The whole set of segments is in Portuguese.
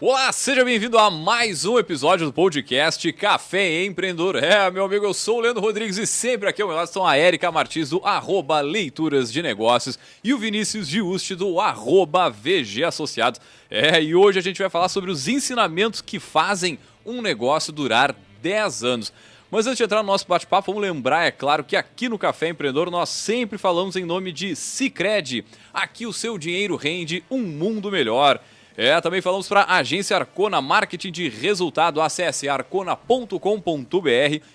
Olá, seja bem-vindo a mais um episódio do podcast Café Empreendedor. Meu amigo, eu sou o Leandro Rodrigues e sempre aqui ao meu lado estão a Érica Martins do @Leituras de Negócios e o Vinícius Giusti do @VG Associados. E hoje a gente vai falar sobre os ensinamentos que fazem um negócio durar 10 anos. Mas antes de entrar no nosso bate-papo, vamos lembrar, é claro, que aqui no Café Empreendedor nós sempre falamos em nome de Sicredi. Aqui o seu dinheiro rende um mundo melhor. Também falamos para a Agência Arcona Marketing de Resultado. Acesse arcona.com.br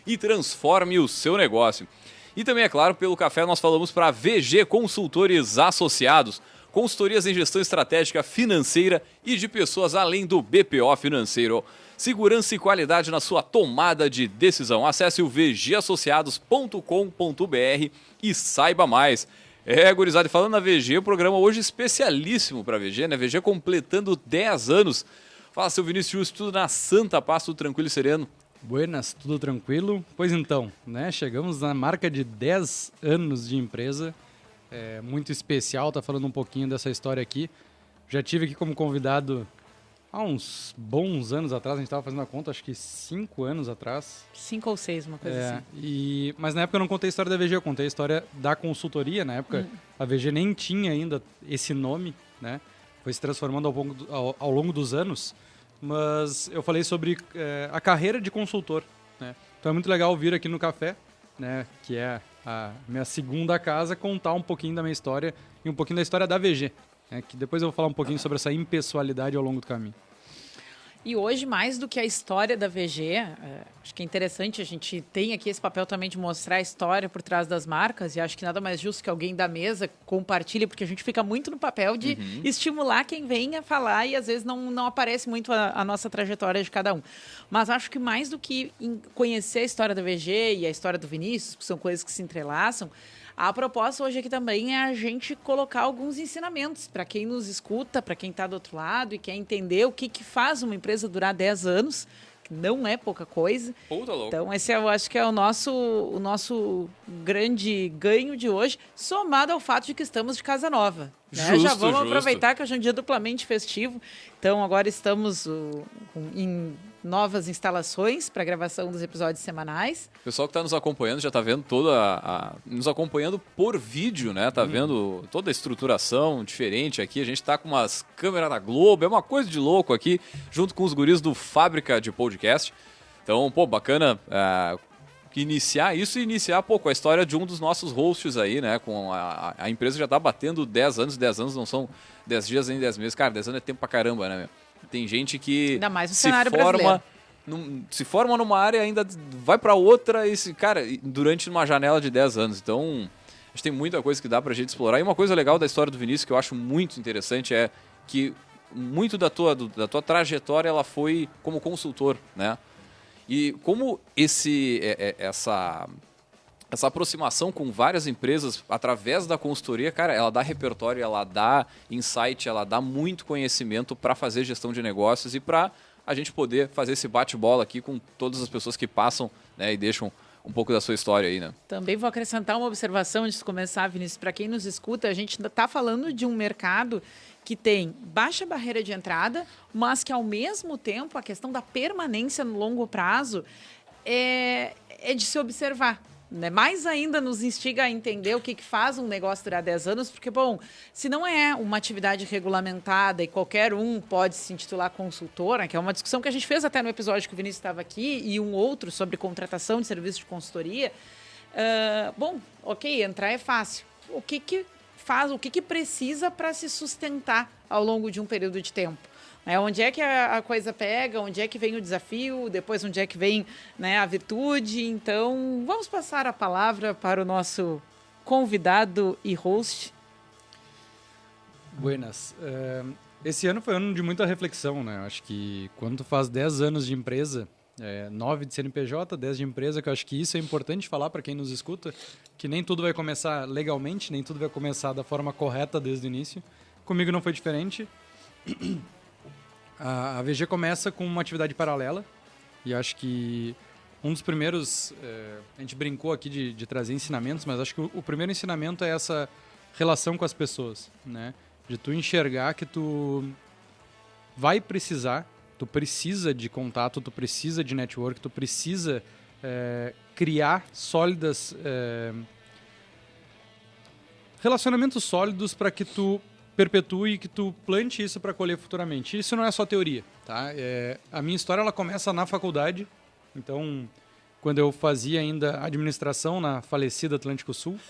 e transforme o seu negócio. E também, é claro, pelo café nós falamos para a VG Consultores Associados. Consultorias em gestão estratégica financeira e de pessoas além do BPO financeiro. Segurança e qualidade na sua tomada de decisão. Acesse o vgassociados.com.br e saiba mais. Gurizada, e falando na VG, o programa hoje especialíssimo para a VG, né? VG completando 10 anos. Fala, seu Vinícius, tudo na santa paz, tudo tranquilo e sereno? Buenas, tudo tranquilo? Pois então, né? Chegamos na marca de 10 anos de empresa. É muito especial, tá falando um pouquinho dessa história aqui. Já tive aqui como convidado há uns bons anos atrás, a gente estava fazendo a conta, acho que 5 anos atrás. 5 ou 6, uma coisa assim. Mas na época eu não contei a história da VG, eu contei a história da consultoria. Na época a VG nem tinha ainda esse nome, né? Foi se transformando ao longo dos anos. Mas eu falei sobre a carreira de consultor, né? Então é muito legal vir aqui no Café, né? Que é a minha segunda casa, contar um pouquinho da minha história e um pouquinho da história da VG. Que depois eu vou falar um pouquinho sobre essa impessoalidade ao longo do caminho. E hoje, mais do que a história da VG, acho que é interessante, a gente tem aqui esse papel também de mostrar a história por trás das marcas, e acho que nada mais justo que alguém da mesa compartilhe, porque a gente fica muito no papel de estimular quem vem a falar e às vezes não aparece muito a nossa trajetória de cada um. Mas acho que mais do que conhecer a história da VG e a história do Vinícius, que são coisas que se entrelaçam, a proposta hoje aqui também é a gente colocar alguns ensinamentos para quem nos escuta, para quem está do outro lado e quer entender o que faz uma empresa durar 10 anos, que não é pouca coisa. Puta louco. Então esse eu acho que é o nosso grande ganho de hoje, somado ao fato de que estamos de casa nova. Né? Já vamos aproveitar que hoje é um dia duplamente festivo. Então agora estamos em novas instalações para gravação dos episódios semanais. O pessoal que está nos acompanhando já está vendo nos acompanhando por vídeo, né? Tá vendo toda a estruturação diferente aqui. A gente está com umas câmeras da Globo, é uma coisa de louco aqui, junto com os guris do Fábrica de Podcast. Então, bacana iniciar isso e iniciar com a história de um dos nossos hosts aí, né? Com a empresa já está batendo 10 anos. 10 anos não são 10 dias nem 10 meses. Cara, 10 anos é tempo pra caramba, né, meu? Tem gente que ainda mais no cenário brasileiro. Se forma numa área, ainda vai para outra, durante uma janela de 10 anos. Então, a gente tem muita coisa que dá pra gente explorar. E uma coisa legal da história do Vinícius, que eu acho muito interessante, é que muito da tua trajetória ela foi como consultor, né? E como essa aproximação com várias empresas através da consultoria, cara, ela dá repertório, ela dá insight, ela dá muito conhecimento para fazer gestão de negócios e para a gente poder fazer esse bate-bola aqui com todas as pessoas que passam, né, e deixam um pouco da sua história aí, né? Também vou acrescentar uma observação antes de começar, Vinícius. Para quem nos escuta, a gente está falando de um mercado que tem baixa barreira de entrada, mas que, ao mesmo tempo, a questão da permanência no longo prazo é de se observar. Né? Mais ainda nos instiga a entender o que faz um negócio durar 10 anos, porque, bom, se não é uma atividade regulamentada e qualquer um pode se intitular consultora, que é uma discussão que a gente fez até no episódio que o Vinícius estava aqui, e um outro sobre contratação de serviço de consultoria, entrar é fácil. O que faz, o que precisa para se sustentar ao longo de um período de tempo? Onde é que a coisa pega, onde é que vem o desafio, depois onde é que vem, né, a virtude. Então, vamos passar a palavra para o nosso convidado e host. Buenas. Esse ano foi um ano de muita reflexão, né? Acho que quando tu faz 10 anos de empresa, 9 de CNPJ, 10 de empresa, que eu acho que isso é importante falar para quem nos escuta, que nem tudo vai começar legalmente, nem tudo vai começar da forma correta desde o início. Comigo não foi diferente. A VG começa com uma atividade paralela e acho que um dos primeiros, a gente brincou aqui de trazer ensinamentos, mas acho que o primeiro ensinamento é essa relação com as pessoas, né? De tu enxergar que tu vai precisar Tu precisa de contato, tu precisa de network, tu precisa criar sólidas... relacionamentos sólidos para que tu perpetue, que tu plante isso para colher futuramente. Isso não é só teoria, tá? A minha história ela começa na faculdade, então quando eu fazia ainda administração na falecida Atlântico Sul,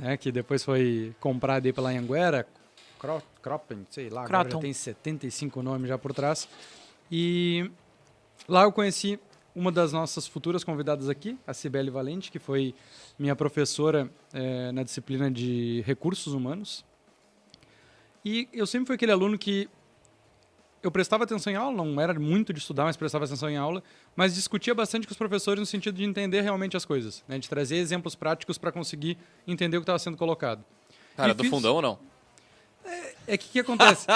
né, que depois foi comprada aí pela Anhanguera, Kroppen, sei lá, agora já tem 75 nomes já por trás. E lá eu conheci uma das nossas futuras convidadas aqui, a Cibele Valente, que foi minha professora na disciplina de Recursos Humanos. E eu sempre fui aquele aluno que eu prestava atenção em aula, não era muito de estudar, mas prestava atenção em aula, mas discutia bastante com os professores no sentido de entender realmente as coisas, né? De trazer exemplos práticos para conseguir entender o que estava sendo colocado. Cara, do fundão ou não? É que o que acontece?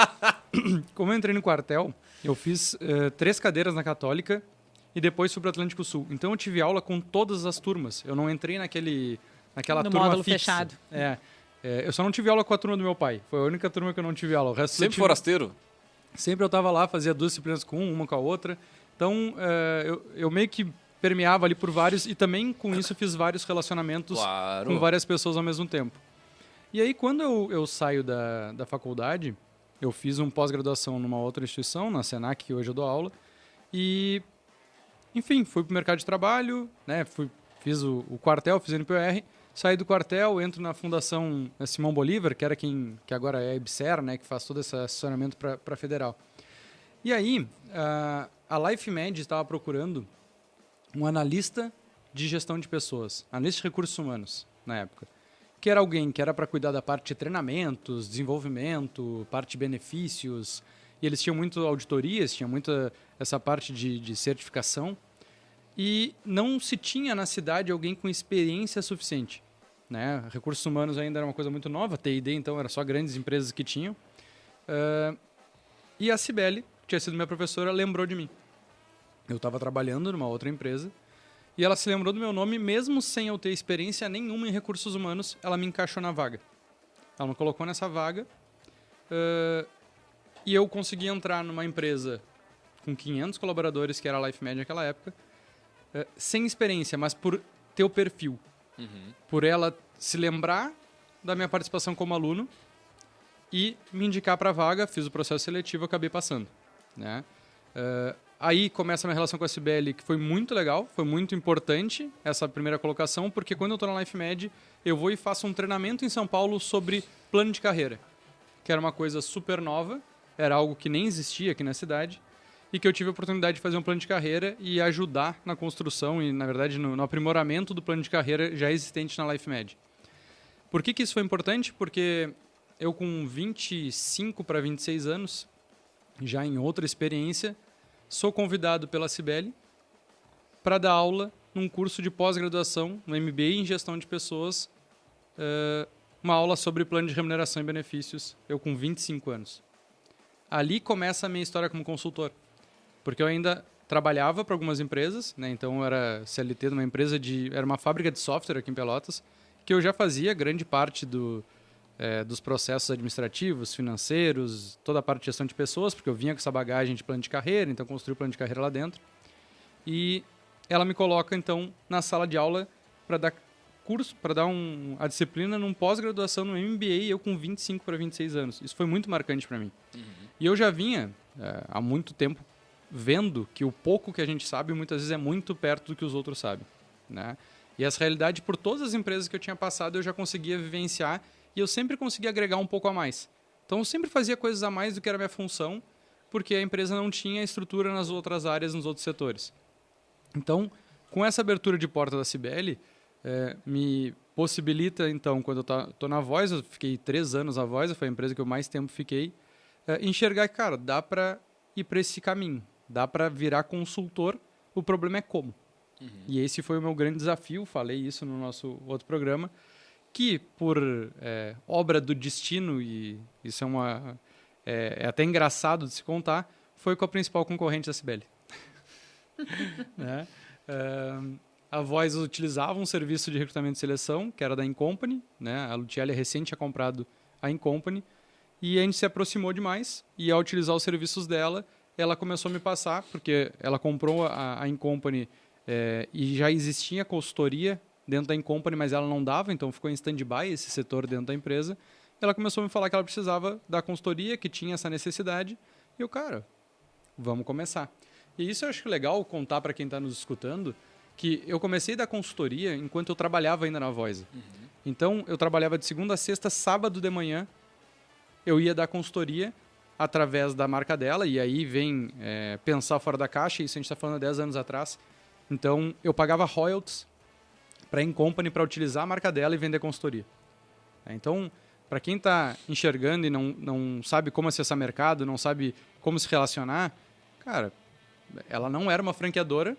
Como eu entrei no quartel, eu fiz 3 cadeiras na Católica e depois fui para o Atlântico Sul. Então eu tive aula com todas as turmas. Eu não entrei naquela no turma módulo fixa. fechado. Eu só não tive aula com a turma do meu pai. Foi a única turma que eu não tive aula. O resto Sempre forasteiro? Sempre eu estava lá, fazia 2 disciplinas com uma com a outra. Então eu meio que permeava ali por vários e também com isso fiz vários relacionamentos com várias pessoas ao mesmo tempo. E aí, quando eu saio da faculdade, eu fiz um pós-graduação numa outra instituição, na Senac, que hoje eu dou aula, e, enfim, fui para o mercado de trabalho, né, fiz o quartel, fiz o NPR, saí do quartel, entro na Fundação Simão Bolívar, que agora é a IBSER, né, que faz todo esse assessoramento para a Federal. E aí, a LifeMed estava procurando um analista de gestão de pessoas, analista de recursos humanos, na época. Que era alguém que era para cuidar da parte de treinamentos, desenvolvimento, parte de benefícios. E eles tinham muito auditorias, tinha muita essa parte de certificação. E não se tinha na cidade alguém com experiência suficiente, né? Recursos humanos ainda era uma coisa muito nova, TID então era só grandes empresas que tinham. E a Cibele, que tinha sido minha professora, lembrou de mim. Eu estava trabalhando numa outra empresa. E ela se lembrou do meu nome, mesmo sem eu ter experiência nenhuma em recursos humanos, ela me encaixou na vaga. Ela me colocou nessa vaga e eu consegui entrar numa empresa com 500 colaboradores, que era a LifeMed naquela época, sem experiência, mas por ter o perfil. Uhum. Por ela se lembrar da minha participação como aluno e me indicar para a vaga, fiz o processo seletivo e acabei passando, né? Aí começa a minha relação com a Cibele, que foi muito legal, foi muito importante essa primeira colocação, porque quando eu estou na LifeMed, eu vou e faço um treinamento em São Paulo sobre plano de carreira, que era uma coisa super nova, era algo que nem existia aqui na cidade, e que eu tive a oportunidade de fazer um plano de carreira e ajudar na construção e, na verdade, no aprimoramento do plano de carreira já existente na LifeMed. Por que isso foi importante? Porque eu, com 25 para 26 anos, já em outra experiência, sou convidado pela Cibele para dar aula num curso de pós-graduação, no MBA em Gestão de Pessoas, uma aula sobre plano de remuneração e benefícios, eu com 25 anos. Ali começa a minha história como consultor, porque eu ainda trabalhava para algumas empresas, né? Então eu era CLT de uma empresa era uma fábrica de software aqui em Pelotas, que eu já fazia grande parte dos processos administrativos, financeiros, toda a parte de gestão de pessoas, porque eu vinha com essa bagagem de plano de carreira, então construí o plano de carreira lá dentro. E ela me coloca, então, na sala de aula para dar curso, para dar a disciplina num pós-graduação no MBA, eu com 25 para 26 anos. Isso foi muito marcante para mim. Uhum. E eu já vinha, há muito tempo, vendo que o pouco que a gente sabe, muitas vezes é muito perto do que os outros sabem, né? E essa realidade, por todas as empresas que eu tinha passado, eu já conseguia vivenciar. E eu sempre conseguia agregar um pouco a mais. Então, eu sempre fazia coisas a mais do que era a minha função, porque a empresa não tinha estrutura nas outras áreas, nos outros setores. Então, com essa abertura de porta da Cibele, me possibilita, então, quando eu estou na Voz, eu fiquei 3 anos na Voz, foi a empresa que eu mais tempo fiquei, enxergar que, cara, dá para ir para esse caminho, dá para virar consultor, o problema é como. Uhum. E esse foi o meu grande desafio, falei isso no nosso outro programa, que por obra do destino, e isso é até engraçado de se contar, foi com a principal concorrente da Cibele. Né? A Voz utilizava um serviço de recrutamento e seleção, que era da Incompany, né? A Lutielli recente tinha comprado a Incompany, e a gente se aproximou demais, e ao utilizar os serviços dela, ela começou a me passar, porque ela comprou a Incompany e já existia consultoria dentro da Incompany, mas ela não dava, então ficou em stand-by esse setor dentro da empresa. Ela começou a me falar que ela precisava da consultoria, que tinha essa necessidade. E eu, cara, vamos começar. E isso eu acho legal contar para quem está nos escutando, que eu comecei a dar consultoria enquanto eu trabalhava ainda na Voice. Então, eu trabalhava de segunda a sexta, sábado de manhã, eu ia dar consultoria através da marca dela, e aí vem pensar fora da caixa, isso a gente está falando há 10 anos atrás. Então, eu pagava royalties para a Incompany para utilizar a marca dela e vender consultoria. Então, para quem está enxergando e não sabe como acessar mercado, não sabe como se relacionar, cara, ela não era uma franqueadora,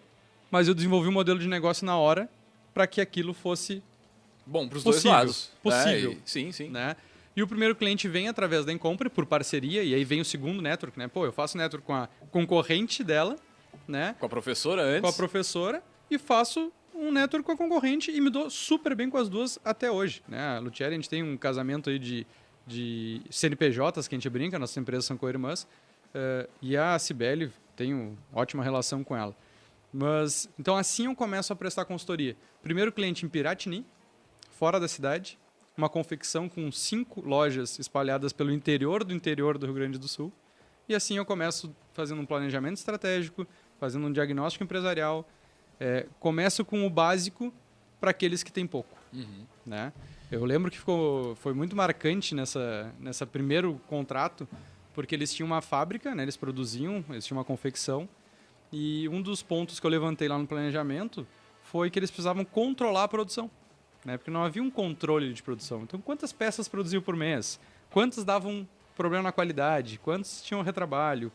mas eu desenvolvi um modelo de negócio na hora para que aquilo fosse bom para os dois lados. Possível. Sim. Né? E o primeiro cliente vem através da Incompany por parceria, e aí vem o segundo network, né? Pô, eu faço network com a concorrente dela, né? Com a professora antes. Com a professora, e faço um network com a concorrente e me dou super bem com as duas até hoje, né? A Lutieri, a gente tem um casamento aí de CNPJs que a gente brinca, nossas empresas são co-irmãs, e a Cibele, tenho ótima relação com ela. Mas, então assim eu começo a prestar consultoria. Primeiro cliente em Piratini, fora da cidade, uma confecção com 5 lojas espalhadas pelo interior do Rio Grande do Sul. E assim eu começo fazendo um planejamento estratégico, fazendo um diagnóstico empresarial. Começo com o básico para aqueles que têm pouco. Né? Eu lembro que foi muito marcante nessa primeiro contrato, porque eles tinham uma fábrica, né? Eles produziam, eles tinham uma confecção. E um dos pontos que eu levantei lá no planejamento foi que eles precisavam controlar a produção, né? Porque não havia um controle de produção. Então, quantas peças produziam por mês? Quantas davam problema na qualidade? Quantos tinham retrabalho?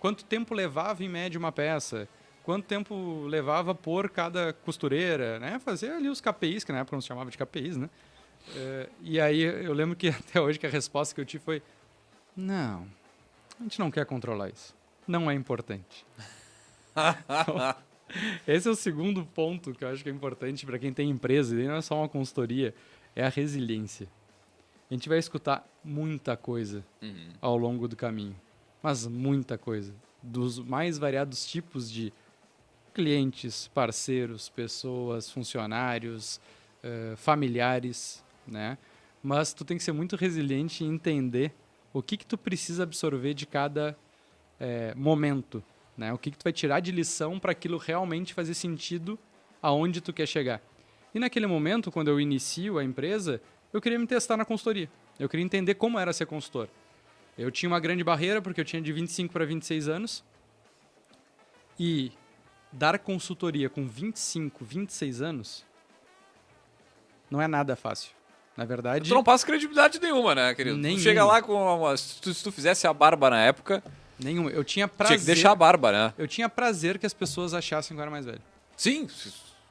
Quanto tempo levava, em média, uma peça? Quanto tempo levava por cada costureira? Né? Fazer ali os KPIs, que na época não se chamava de KPIs, né? E aí eu lembro que até hoje que a resposta que eu tive foi: não, a gente não quer controlar isso. Não é importante. Então, esse é o segundo ponto que eu acho que é importante para quem tem empresa, e não é só uma consultoria, é a resiliência. A gente vai escutar muita coisa ao longo do caminho, mas muita coisa, dos mais variados tipos de clientes, parceiros, pessoas, funcionários, familiares, né? Mas tu tem que ser muito resiliente e entender o que tu precisa absorver de cada momento. Né? O que tu vai tirar de lição para aquilo realmente fazer sentido aonde tu quer chegar. E naquele momento, quando eu inicio a empresa, eu queria me testar na consultoria. Eu queria entender como era ser consultor. Eu tinha uma grande barreira, porque eu tinha de 25 para 26 anos. E dar consultoria com 25, 26 anos não é nada fácil. Na verdade... Tu não passa credibilidade nenhuma, né, querido? Tu chega lá com se tu fizesse a barba na época... Nenhum. Eu tinha prazer... Tinha que deixar a barba, né? Eu tinha prazer que as pessoas achassem que eu era mais velho. Sim,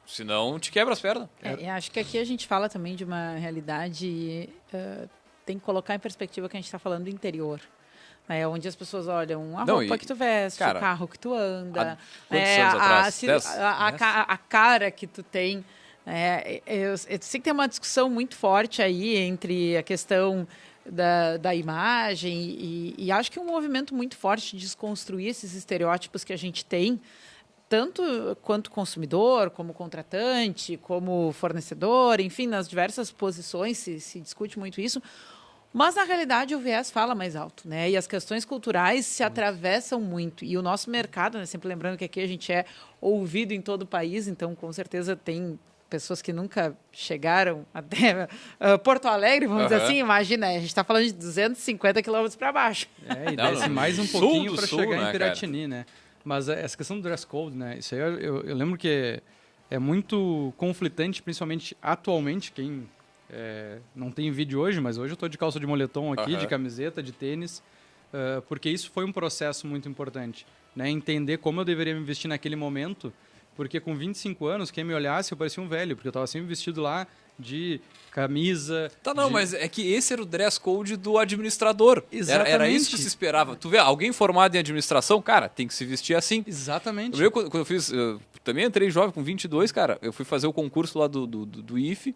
senão te quebra as pernas. Acho que aqui a gente fala também de uma realidade... tem que colocar em perspectiva que a gente está falando do interior. Onde as pessoas olham a roupa que tu veste, cara, o carro que tu anda, quantos anos atrás? A cara que tu tem. Eu sei que tem uma discussão muito forte aí entre a questão da imagem e acho que é um movimento muito forte de desconstruir esses estereótipos que a gente tem, tanto quanto consumidor, como contratante, como fornecedor, enfim, nas diversas posições se discute muito isso. Mas, na realidade, o viés fala mais alto, né? E as questões culturais se atravessam muito. E o nosso mercado, né? Sempre lembrando que aqui a gente é ouvido em todo o país, então, com certeza, tem pessoas que nunca chegaram até Porto Alegre, vamos dizer assim. Imagina, a gente está falando de 250 quilômetros para baixo. E desce mais um pouquinho para chegar em Piratini, né? Mas essa questão do dress code, né? Isso aí eu lembro que é muito conflitante, principalmente atualmente, quem... não tem vídeo hoje, mas hoje eu estou de calça de moletom aqui, de camiseta, de tênis, porque isso foi um processo muito importante, né? Entender como eu deveria me vestir naquele momento, porque com 25 anos, quem me olhasse, eu parecia um velho, porque eu estava sempre vestido lá de camisa... mas é que esse era o dress code do administrador. Exatamente. Era isso que se esperava. Tu vê, alguém formado em administração, cara, tem que se vestir assim. Exatamente. Eu quando eu fiz... Eu também entrei jovem, com 22, cara, eu fui fazer o concurso lá do IFE.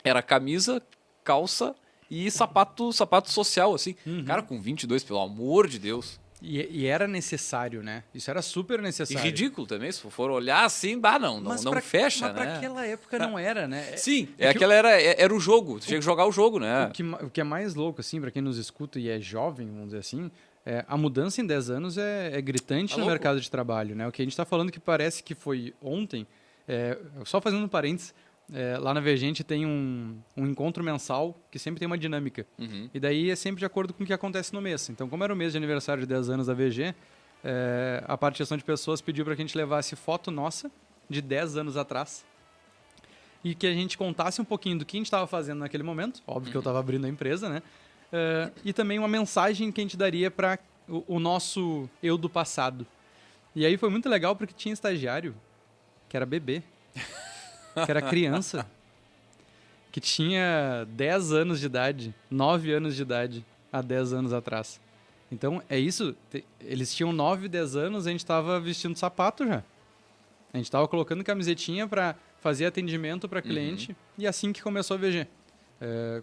Era camisa, calça e sapato social, assim. Cara, com 22, pelo amor de Deus. E era necessário, né? Isso era super E necessário. ridículo também, se for olhar assim, não fecha, mas né? pra aquela época não era, né? Sim, É que aquela era o jogo, tu tinha que jogar o jogo, né? O que é mais louco, assim, pra quem nos escuta e é jovem, vamos dizer assim, a mudança em 10 anos é gritante no louco. mercado de trabalho, né? O que a gente tá falando que parece que foi ontem, só fazendo um parênteses, lá na VG a gente tem um encontro mensal que sempre tem uma dinâmica. Uhum. E daí é sempre de acordo com o que acontece no mês. Então, como era o mês de aniversário de 10 anos da VG, a parte de gestão de pessoas pediu para que a gente levasse foto nossa de 10 anos atrás e que a gente contasse um pouquinho do que a gente estava fazendo naquele momento. Óbvio que eu estava abrindo a empresa, né? E também uma mensagem que a gente daria para o nosso eu do passado. E aí foi muito legal porque tinha estagiário que era bebê, que era criança, que tinha 10 anos de idade, 9 anos de idade, há 10 anos atrás. Então, é isso. Eles tinham 9, 10 anos, a gente estava vestindo sapato já. A gente estava colocando camisetinha para fazer atendimento para cliente. E assim que começou a VG.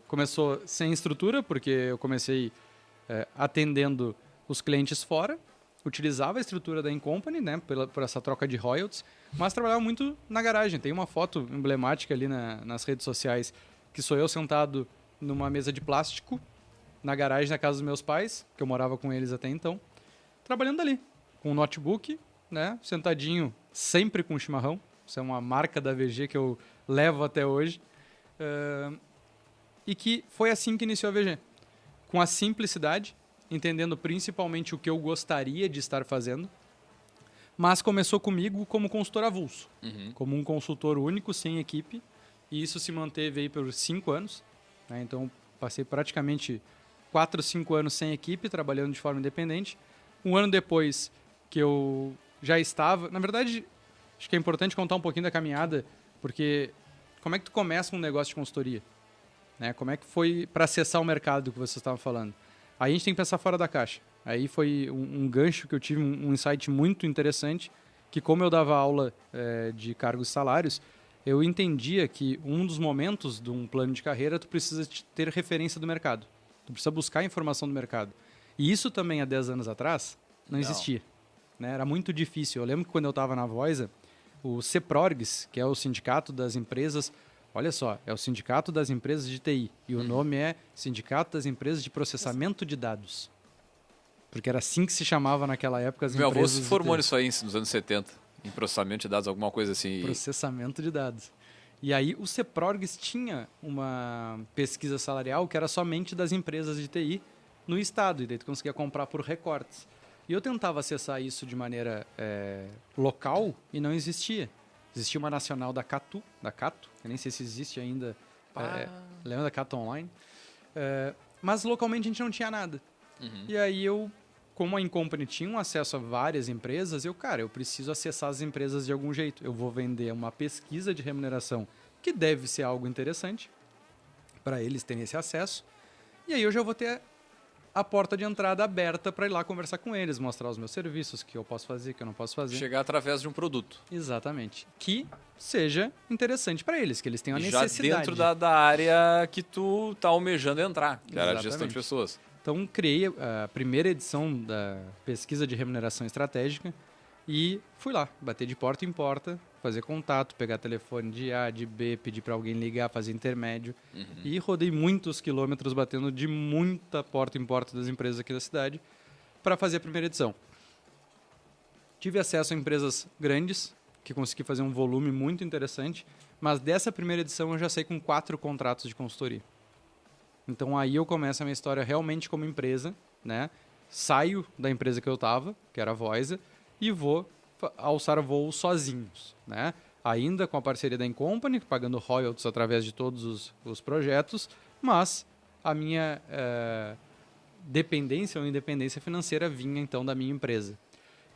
Começou sem estrutura, porque eu comecei atendendo os clientes fora. Utilizava a estrutura da Incompany, né, por essa troca de royalties, mas trabalhava muito na garagem. Tem uma foto emblemática ali nas redes sociais, que sou eu sentado numa mesa de plástico, na garagem da casa dos meus pais, que eu morava com eles até então, trabalhando ali, com um notebook, né, sentadinho, sempre com chimarrão. Isso é uma marca da VG que eu levo até hoje. E que foi assim que iniciou a VG. Com a simplicidade, entendendo principalmente o que eu gostaria de estar fazendo, mas começou comigo como consultor avulso, como um consultor único, sem equipe, e isso se manteve aí por 5 anos, né? Então passei praticamente 4, 5 anos sem equipe, trabalhando de forma independente. Um ano depois que eu já estava... Na verdade, acho que é importante contar um pouquinho da caminhada, porque como é que tu começa um negócio de consultoria? Né? Como é que foi para acessar o mercado que você estava falando? Aí a gente tem que pensar fora da caixa. Aí foi um gancho que eu tive, um insight muito interessante, que como eu dava aula de cargos e salários, eu entendia que um dos momentos de um plano de carreira, tu precisa ter referência do mercado. Tu precisa buscar informação do mercado. E isso também há 10 anos atrás não existia. Né? Era muito difícil. Eu lembro que quando eu estava na Voisa, o CEPROGS, que é o Sindicato das Empresas... Olha só, é o Sindicato das Empresas de TI. E o nome é Sindicato das Empresas de Processamento de Dados. Porque era assim que se chamava naquela época as Meu empresas. avô se formou nisso aí nos anos 70, em processamento de dados, alguma coisa assim. Processamento de dados. E aí o CEPROGS tinha uma pesquisa salarial que era somente das empresas de TI no estado. E daí tu conseguia comprar por recortes. E eu tentava acessar isso de maneira local e não existia. Existia uma nacional da Cato, eu nem sei se existe ainda, lembra da Cato Online? Mas localmente a gente não tinha nada. E aí eu, como a Incompany tinha um acesso a várias empresas, eu preciso acessar as empresas de algum jeito. Eu vou vender uma pesquisa de remuneração que deve ser algo interessante para eles terem esse acesso. E aí eu já vou ter a porta de entrada aberta para ir lá conversar com eles, mostrar os meus serviços, o que eu posso fazer, o que eu não posso fazer. Chegar através de um produto. Exatamente. Que seja interessante para eles, que eles tenham a necessidade. Já dentro da área que tu tá almejando entrar, que era a gestão de pessoas. Então, criei a primeira edição da pesquisa de remuneração estratégica e fui lá, bater de porta em porta, fazer contato, pegar telefone de A, de B, pedir para alguém ligar, fazer intermédio. E rodei muitos quilômetros batendo de muita porta em porta das empresas aqui da cidade para fazer a primeira edição. Tive acesso a empresas grandes, que consegui fazer um volume muito interessante, mas dessa primeira edição eu já saí com 4 contratos de consultoria. Então aí eu começo a minha história realmente como empresa, né? Saio da empresa que eu estava, que era a Voisa, e vou alçar voos sozinhos, né? Ainda com a parceria da Incompany, pagando royalties através de todos os projetos, mas a minha dependência ou independência financeira vinha então da minha empresa.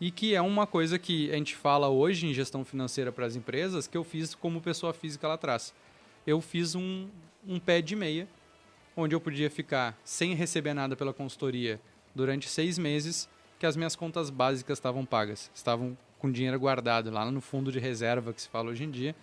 E que é uma coisa que a gente fala hoje em gestão financeira para as empresas, que eu fiz como pessoa física lá atrás. Eu fiz um pé de meia, onde eu podia ficar sem receber nada pela consultoria durante 6 meses, que as minhas contas básicas estavam pagas, estavam com dinheiro guardado lá no fundo de reserva que se fala hoje em dia.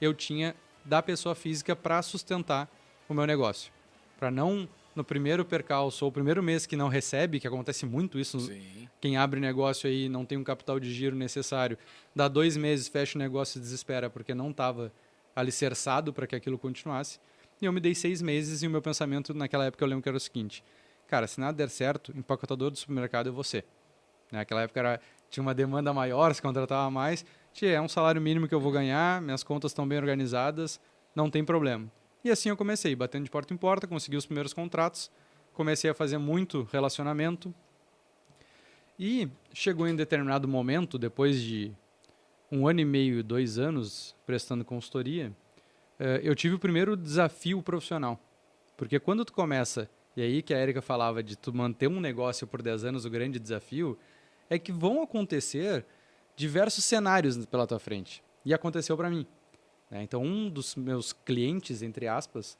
Eu tinha da pessoa física para sustentar o meu negócio, para não no primeiro percalço ou o primeiro mês que não recebe, que acontece muito isso, Sim. quem abre negócio aí não tem um capital de giro necessário, dá 2 meses, fecha o negócio e desespera porque não estava alicerçado para que aquilo continuasse. E eu me dei 6 meses e o meu pensamento naquela época eu lembro que era o seguinte, cara, se nada der certo, empacotador do supermercado é você. Naquela época tinha uma demanda maior, se contratava mais, é um salário mínimo que eu vou ganhar, minhas contas estão bem organizadas, não tem problema. E assim eu comecei, batendo de porta em porta, consegui os primeiros contratos, comecei a fazer muito relacionamento. E chegou em determinado momento, depois de 1 ano e meio, 2 anos prestando consultoria, eu tive o primeiro desafio profissional. Porque quando tu começa, e aí que a Érica falava de tu manter um negócio por 10 anos, o grande desafio é que vão acontecer diversos cenários pela tua frente. E aconteceu para mim. Então, um dos meus clientes, entre aspas,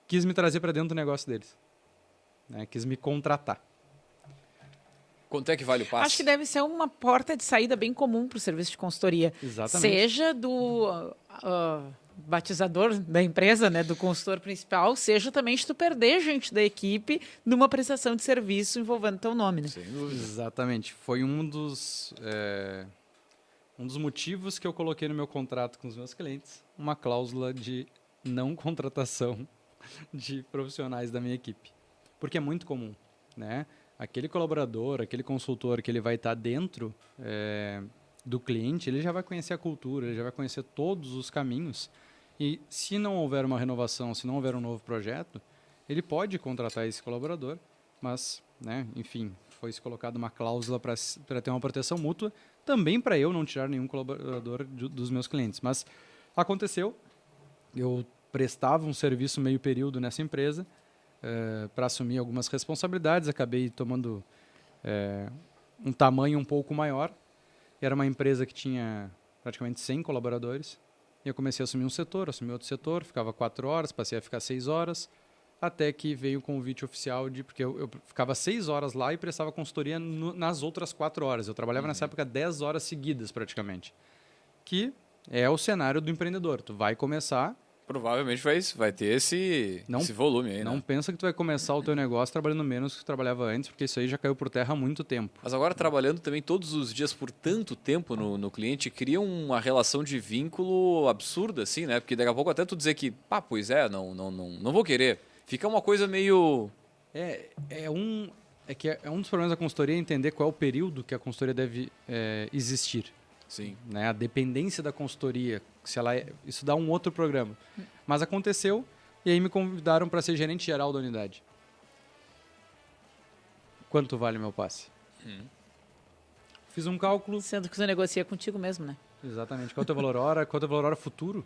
quis me trazer para dentro do negócio deles. Quis me contratar. Quanto é que vale o passe? Acho que deve ser uma porta de saída bem comum para o serviço de consultoria. Exatamente. Seja do batizador da empresa, né, do consultor principal, seja também de tu perder gente da equipe numa prestação de serviço envolvendo teu nome. Né? Sem dúvida. Exatamente. Foi um dos motivos que eu coloquei no meu contrato com os meus clientes, uma cláusula de não contratação de profissionais da minha equipe. Porque é muito comum, né? Aquele colaborador, aquele consultor que ele vai estar dentro do cliente, ele já vai conhecer a cultura, ele já vai conhecer todos os caminhos. E se não houver uma renovação, se não houver um novo projeto, ele pode contratar esse colaborador, mas, né, enfim, foi-se colocada uma cláusula para ter uma proteção mútua, também para eu não tirar nenhum colaborador dos meus clientes. Mas aconteceu, eu prestava um serviço meio período nessa empresa, para assumir algumas responsabilidades, acabei tomando um tamanho um pouco maior. Era uma empresa que tinha praticamente 100 colaboradores. E eu comecei a assumir um setor, assumi outro setor, ficava 4 horas, passei a ficar 6 horas, até que veio o convite oficial porque eu ficava 6 horas lá e prestava consultoria nas outras 4 horas. Eu trabalhava nessa época 10 horas seguidas praticamente. Que é o cenário do empreendedor. Tu vai começar... Provavelmente vai ter esse volume aí, Não pensa que tu vai começar o teu negócio trabalhando menos que tu trabalhava antes, porque isso aí já caiu por terra há muito tempo. Mas agora trabalhando também todos os dias por tanto tempo no cliente, cria uma relação de vínculo absurda, assim, né? Porque daqui a pouco até tu dizer que, pois não vou querer. Fica uma coisa meio... É um dos problemas da consultoria entender qual é o período que a consultoria deve existir. Sim. Né? A dependência da consultoria, isso dá um outro programa. Mas aconteceu e aí me convidaram para ser gerente geral da unidade. Quanto vale meu passe? Fiz um cálculo. Sendo que você negocia contigo mesmo, né? Exatamente. Quanto é o valor hora, quanto é o valor hora futuro.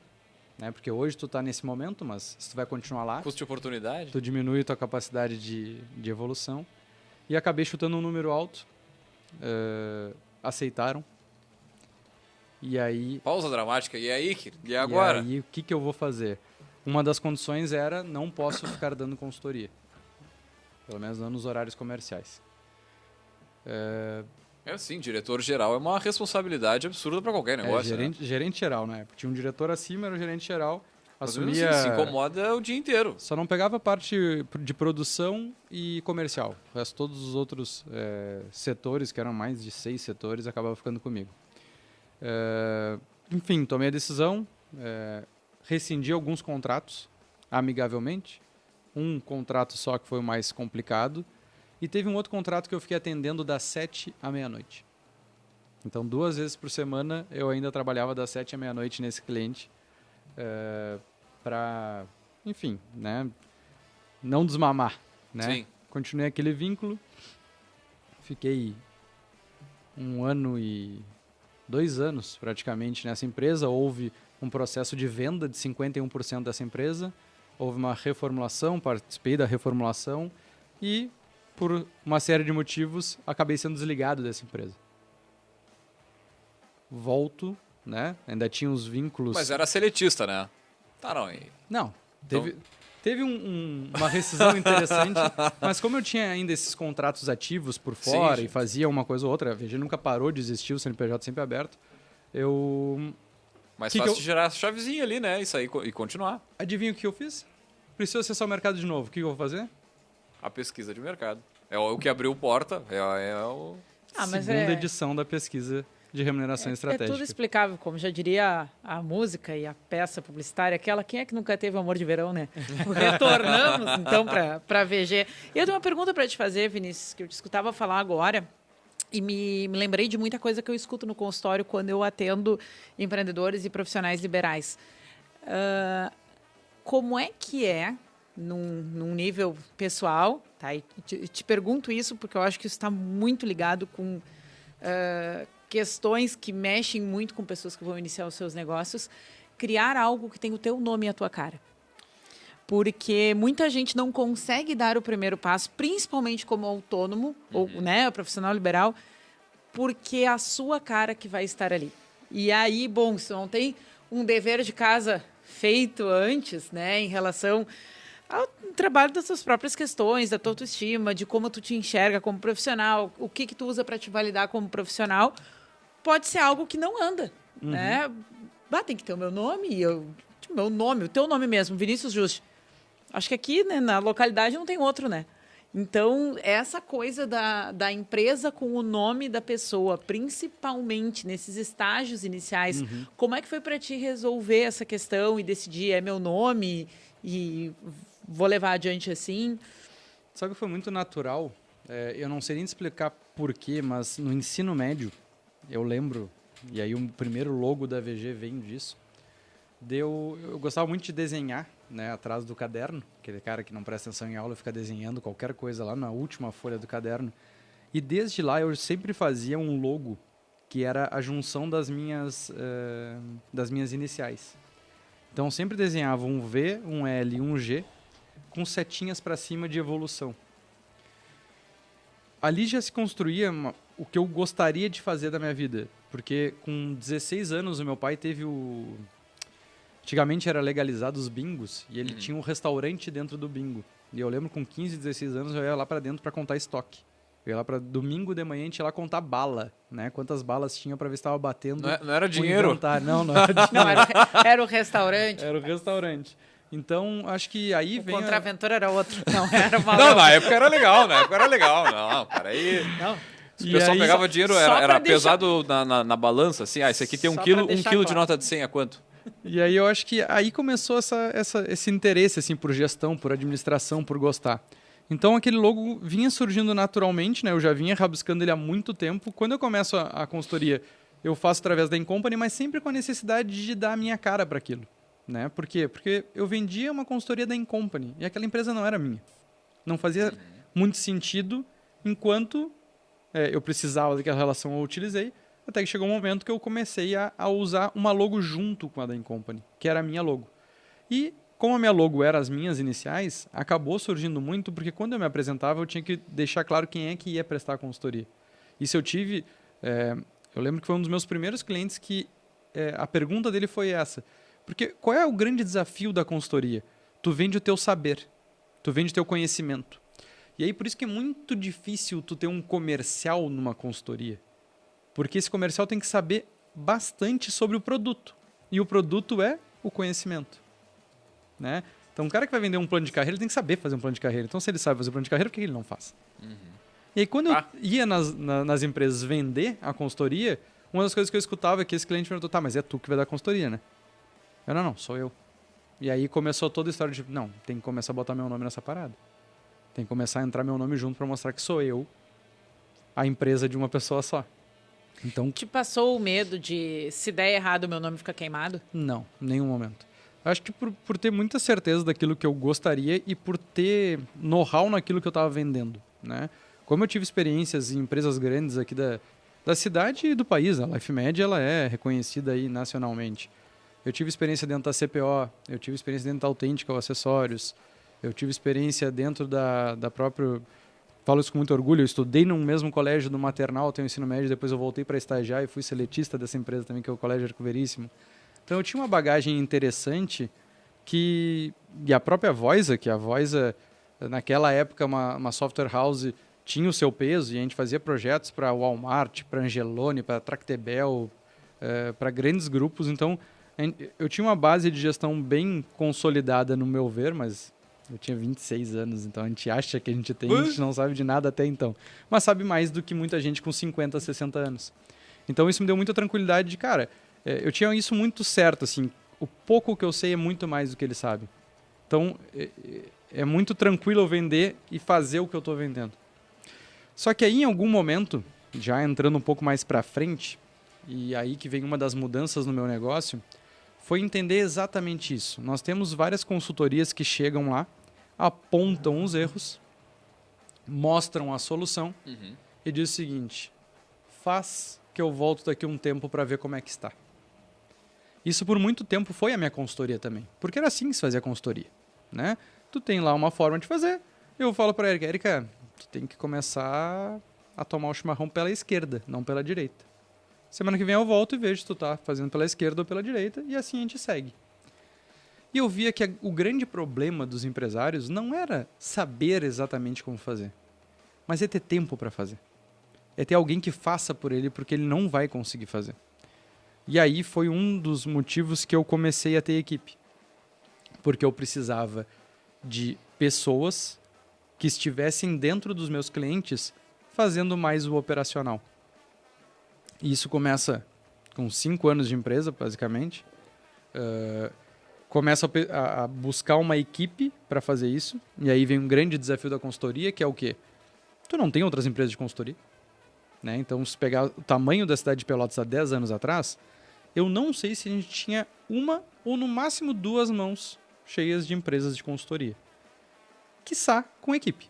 Né? Porque hoje tu está nesse momento, mas se tu vai continuar lá... Custo de oportunidade. Tu diminui tua capacidade de evolução. E acabei chutando um número alto. Aceitaram. E aí... Pausa dramática. E aí? E agora? E aí, o que eu vou fazer? Uma das condições era não posso ficar dando consultoria. Pelo menos não nos horários comerciais. Sim, diretor geral é uma responsabilidade absurda para qualquer negócio. Gerente geral, né? Tinha um diretor acima, era o gerente geral. Assumia... Assim, se incomoda o dia inteiro. Só não pegava parte de produção e comercial. O resto, todos os outros setores, que eram mais de 6 setores, acabavam ficando comigo. Enfim, tomei a decisão, rescindi alguns contratos amigavelmente, um contrato só que foi o mais complicado, e teve um outro contrato que eu fiquei atendendo das 7 à meia-noite. Então 2 vezes por semana eu ainda trabalhava das 7 à meia-noite nesse cliente, para, enfim, né, não desmamar, né? Sim. Continuei aquele vínculo, fiquei 1 ano e 2 anos praticamente nessa empresa. Houve um processo de venda de 51% dessa empresa, houve uma reformulação, participei da reformulação e, por uma série de motivos, acabei sendo desligado dessa empresa. Volto, né? Ainda tinha os vínculos... Mas era seletista, né? Não, teve uma rescisão interessante, mas como eu tinha ainda esses contratos ativos por fora e fazia uma coisa ou outra, a VG nunca parou de existir, o CNPJ sempre aberto, Mas fácil de gerar a chavezinha ali, né? Isso aí e continuar. Adivinha o que eu fiz? preciso acessar o mercado de novo. O que eu vou fazer? A pesquisa de mercado. É o que abriu porta. Segunda edição da pesquisa de remuneração estratégica. É tudo explicável, como já diria a música e a peça publicitária, aquela, quem é que nunca teve amor de verão, né? Retornamos, então, para a VG. E eu tenho uma pergunta para te fazer, Vinícius, que eu te escutava falar agora, e me lembrei de muita coisa que eu escuto no consultório quando eu atendo empreendedores e profissionais liberais. Como é que é, num nível pessoal, tá? E te pergunto isso porque eu acho que isso está muito ligado com questões que mexem muito com pessoas que vão iniciar os seus negócios, criar algo que tem o teu nome e a tua cara. Porque muita gente não consegue dar o primeiro passo, principalmente como autônomo, ou né, profissional liberal, porque é a sua cara que vai estar ali. E aí, bom, se não tem um dever de casa feito antes, né, em relação ao trabalho das suas próprias questões, da tua autoestima, de como tu te enxerga como profissional, o que tu usa para te validar como profissional, pode ser algo que não anda, né? Tem que ter o meu nome, o teu nome mesmo, Vinícius Juste. Acho que aqui, né, na localidade não tem outro, né? Então, essa coisa da empresa com o nome da pessoa, principalmente nesses estágios iniciais, como é que foi para ti resolver essa questão e decidir, é meu nome e vou levar adiante assim? Sabe que foi muito natural? Eu não sei nem te explicar porquê, mas no ensino médio, eu lembro, e aí o primeiro logo da VG vem disso, eu gostava muito de desenhar, né, atrás do caderno, aquele cara que não presta atenção em aula fica desenhando qualquer coisa lá na última folha do caderno. E desde lá eu sempre fazia um logo que era a junção das minhas iniciais. Então eu sempre desenhava um V, um L e um G com setinhas para cima de evolução. Ali já se construía o que eu gostaria de fazer da minha vida, porque com 16 anos o meu pai teve Antigamente era legalizado os bingos e ele tinha um restaurante dentro do bingo. E eu lembro com 15, 16 anos eu ia lá para dentro para contar estoque. Eu ia lá para domingo de manhã a gente ia lá contar bala, né? Quantas balas tinha para ver se estava batendo. Não era dinheiro? Não era dinheiro. Não, era o restaurante. Era o restaurante. Então, acho que aí vem... O Contraventor era outro. Não, era uma... Não, na época era legal, Não, peraí. Não. Se o pessoal pegava dinheiro, era deixar... pesado na balança, assim, esse aqui tem um quilo de claro. nota de 100, é quanto? E aí eu acho que aí começou esse interesse assim, por gestão, por administração, por gostar. Então aquele logo vinha surgindo naturalmente, né? Eu já vinha rabiscando ele há muito tempo. Quando eu começo a consultoria, eu faço através da Incompany, mas sempre com a necessidade de dar a minha cara para aquilo. Né? Por quê? Porque eu vendia uma consultoria da Incompany e aquela empresa não era minha. Não fazia muito sentido enquanto eu precisava daquela relação, eu utilizei. Até que chegou um momento que eu comecei a usar uma logo junto com a da Incompany, que era a minha logo. E como a minha logo era as minhas iniciais, acabou surgindo muito, porque quando eu me apresentava, eu tinha que deixar claro quem é que ia prestar a consultoria. Isso eu tive... eu lembro que foi um dos meus primeiros clientes que a pergunta dele foi essa. Porque qual é o grande desafio da consultoria? Tu vende o teu saber, tu vende o teu conhecimento. E aí por isso que é muito difícil tu ter um comercial numa consultoria. Porque esse comercial tem que saber bastante sobre o produto. E o produto é o conhecimento. Né? Então, um cara que vai vender um plano de carreira, ele tem que saber fazer um plano de carreira. Então, se ele sabe fazer um plano de carreira, por que ele não faz? E aí, quando eu ia nas empresas vender a consultoria, uma das coisas que eu escutava é que esse cliente perguntou, tá, mas é tu que vai dar a consultoria, né? Eu, não, sou eu. E aí começou toda a história de, não, tem que começar a botar meu nome nessa parada. Tem que começar a entrar meu nome junto para mostrar que sou eu a empresa de uma pessoa só. Então, te passou o medo de, se der errado, o meu nome fica queimado? Não, em nenhum momento. Acho que por ter muita certeza daquilo que eu gostaria e por ter know-how naquilo que eu estava vendendo. Né? Como eu tive experiências em empresas grandes aqui da cidade e do país, a LifeMed ela é reconhecida aí nacionalmente. Eu tive experiência dentro da CPO, eu tive experiência dentro da Autêntica Acessórios, eu tive experiência dentro da própria... Falo isso com muito orgulho, eu estudei no mesmo colégio do maternal, tenho ensino médio, depois eu voltei para estagiar e fui seletista dessa empresa também, que é o Colégio Arco Veríssimo. Então eu tinha uma bagagem interessante e a própria Voisa, que a Voisa, naquela época, uma software house, tinha o seu peso e a gente fazia projetos para Walmart, para Angelone, para Tractebel, para grandes grupos. Então eu tinha uma base de gestão bem consolidada no meu ver, mas Eu tinha 26 anos, então a gente acha que a gente tem, a gente não sabe de nada até então. Mas sabe mais do que muita gente com 50, 60 anos. Então isso me deu muita tranquilidade de, cara, eu tinha isso muito certo, assim, o pouco que eu sei é muito mais do que ele sabe. Então é muito tranquilo eu vender e fazer o que eu estou vendendo. Só que aí em algum momento, já entrando um pouco mais para frente, e aí que vem uma das mudanças no meu negócio, foi entender exatamente isso. Nós temos várias consultorias que chegam lá, apontam os erros, mostram a solução e diz o seguinte: faz que eu volto daqui a um tempo para ver como é que está. Isso por muito tempo foi a minha consultoria também, porque era assim que se fazia a consultoria, né? Tu tem lá uma forma de fazer, eu falo para a Érica, tu tem que começar a tomar o chimarrão pela esquerda, não pela direita. Semana que vem eu volto e vejo se tu tá fazendo pela esquerda ou pela direita, e assim a gente segue. E eu via que o grande problema dos empresários não era saber exatamente como fazer, mas é ter tempo para fazer. É ter alguém que faça por ele, porque ele não vai conseguir fazer. E aí foi um dos motivos que eu comecei a ter equipe. Porque eu precisava de pessoas que estivessem dentro dos meus clientes fazendo mais o operacional. E isso começa com 5 anos de empresa, basicamente. Começo a buscar uma equipe para fazer isso. E aí vem um grande desafio da consultoria, que é o quê? Tu não tem outras empresas de consultoria? Né? Então, se pegar o tamanho da cidade de Pelotas há 10 anos atrás, eu não sei se a gente tinha uma ou no máximo 2 mãos cheias de empresas de consultoria. Quiçá com equipe.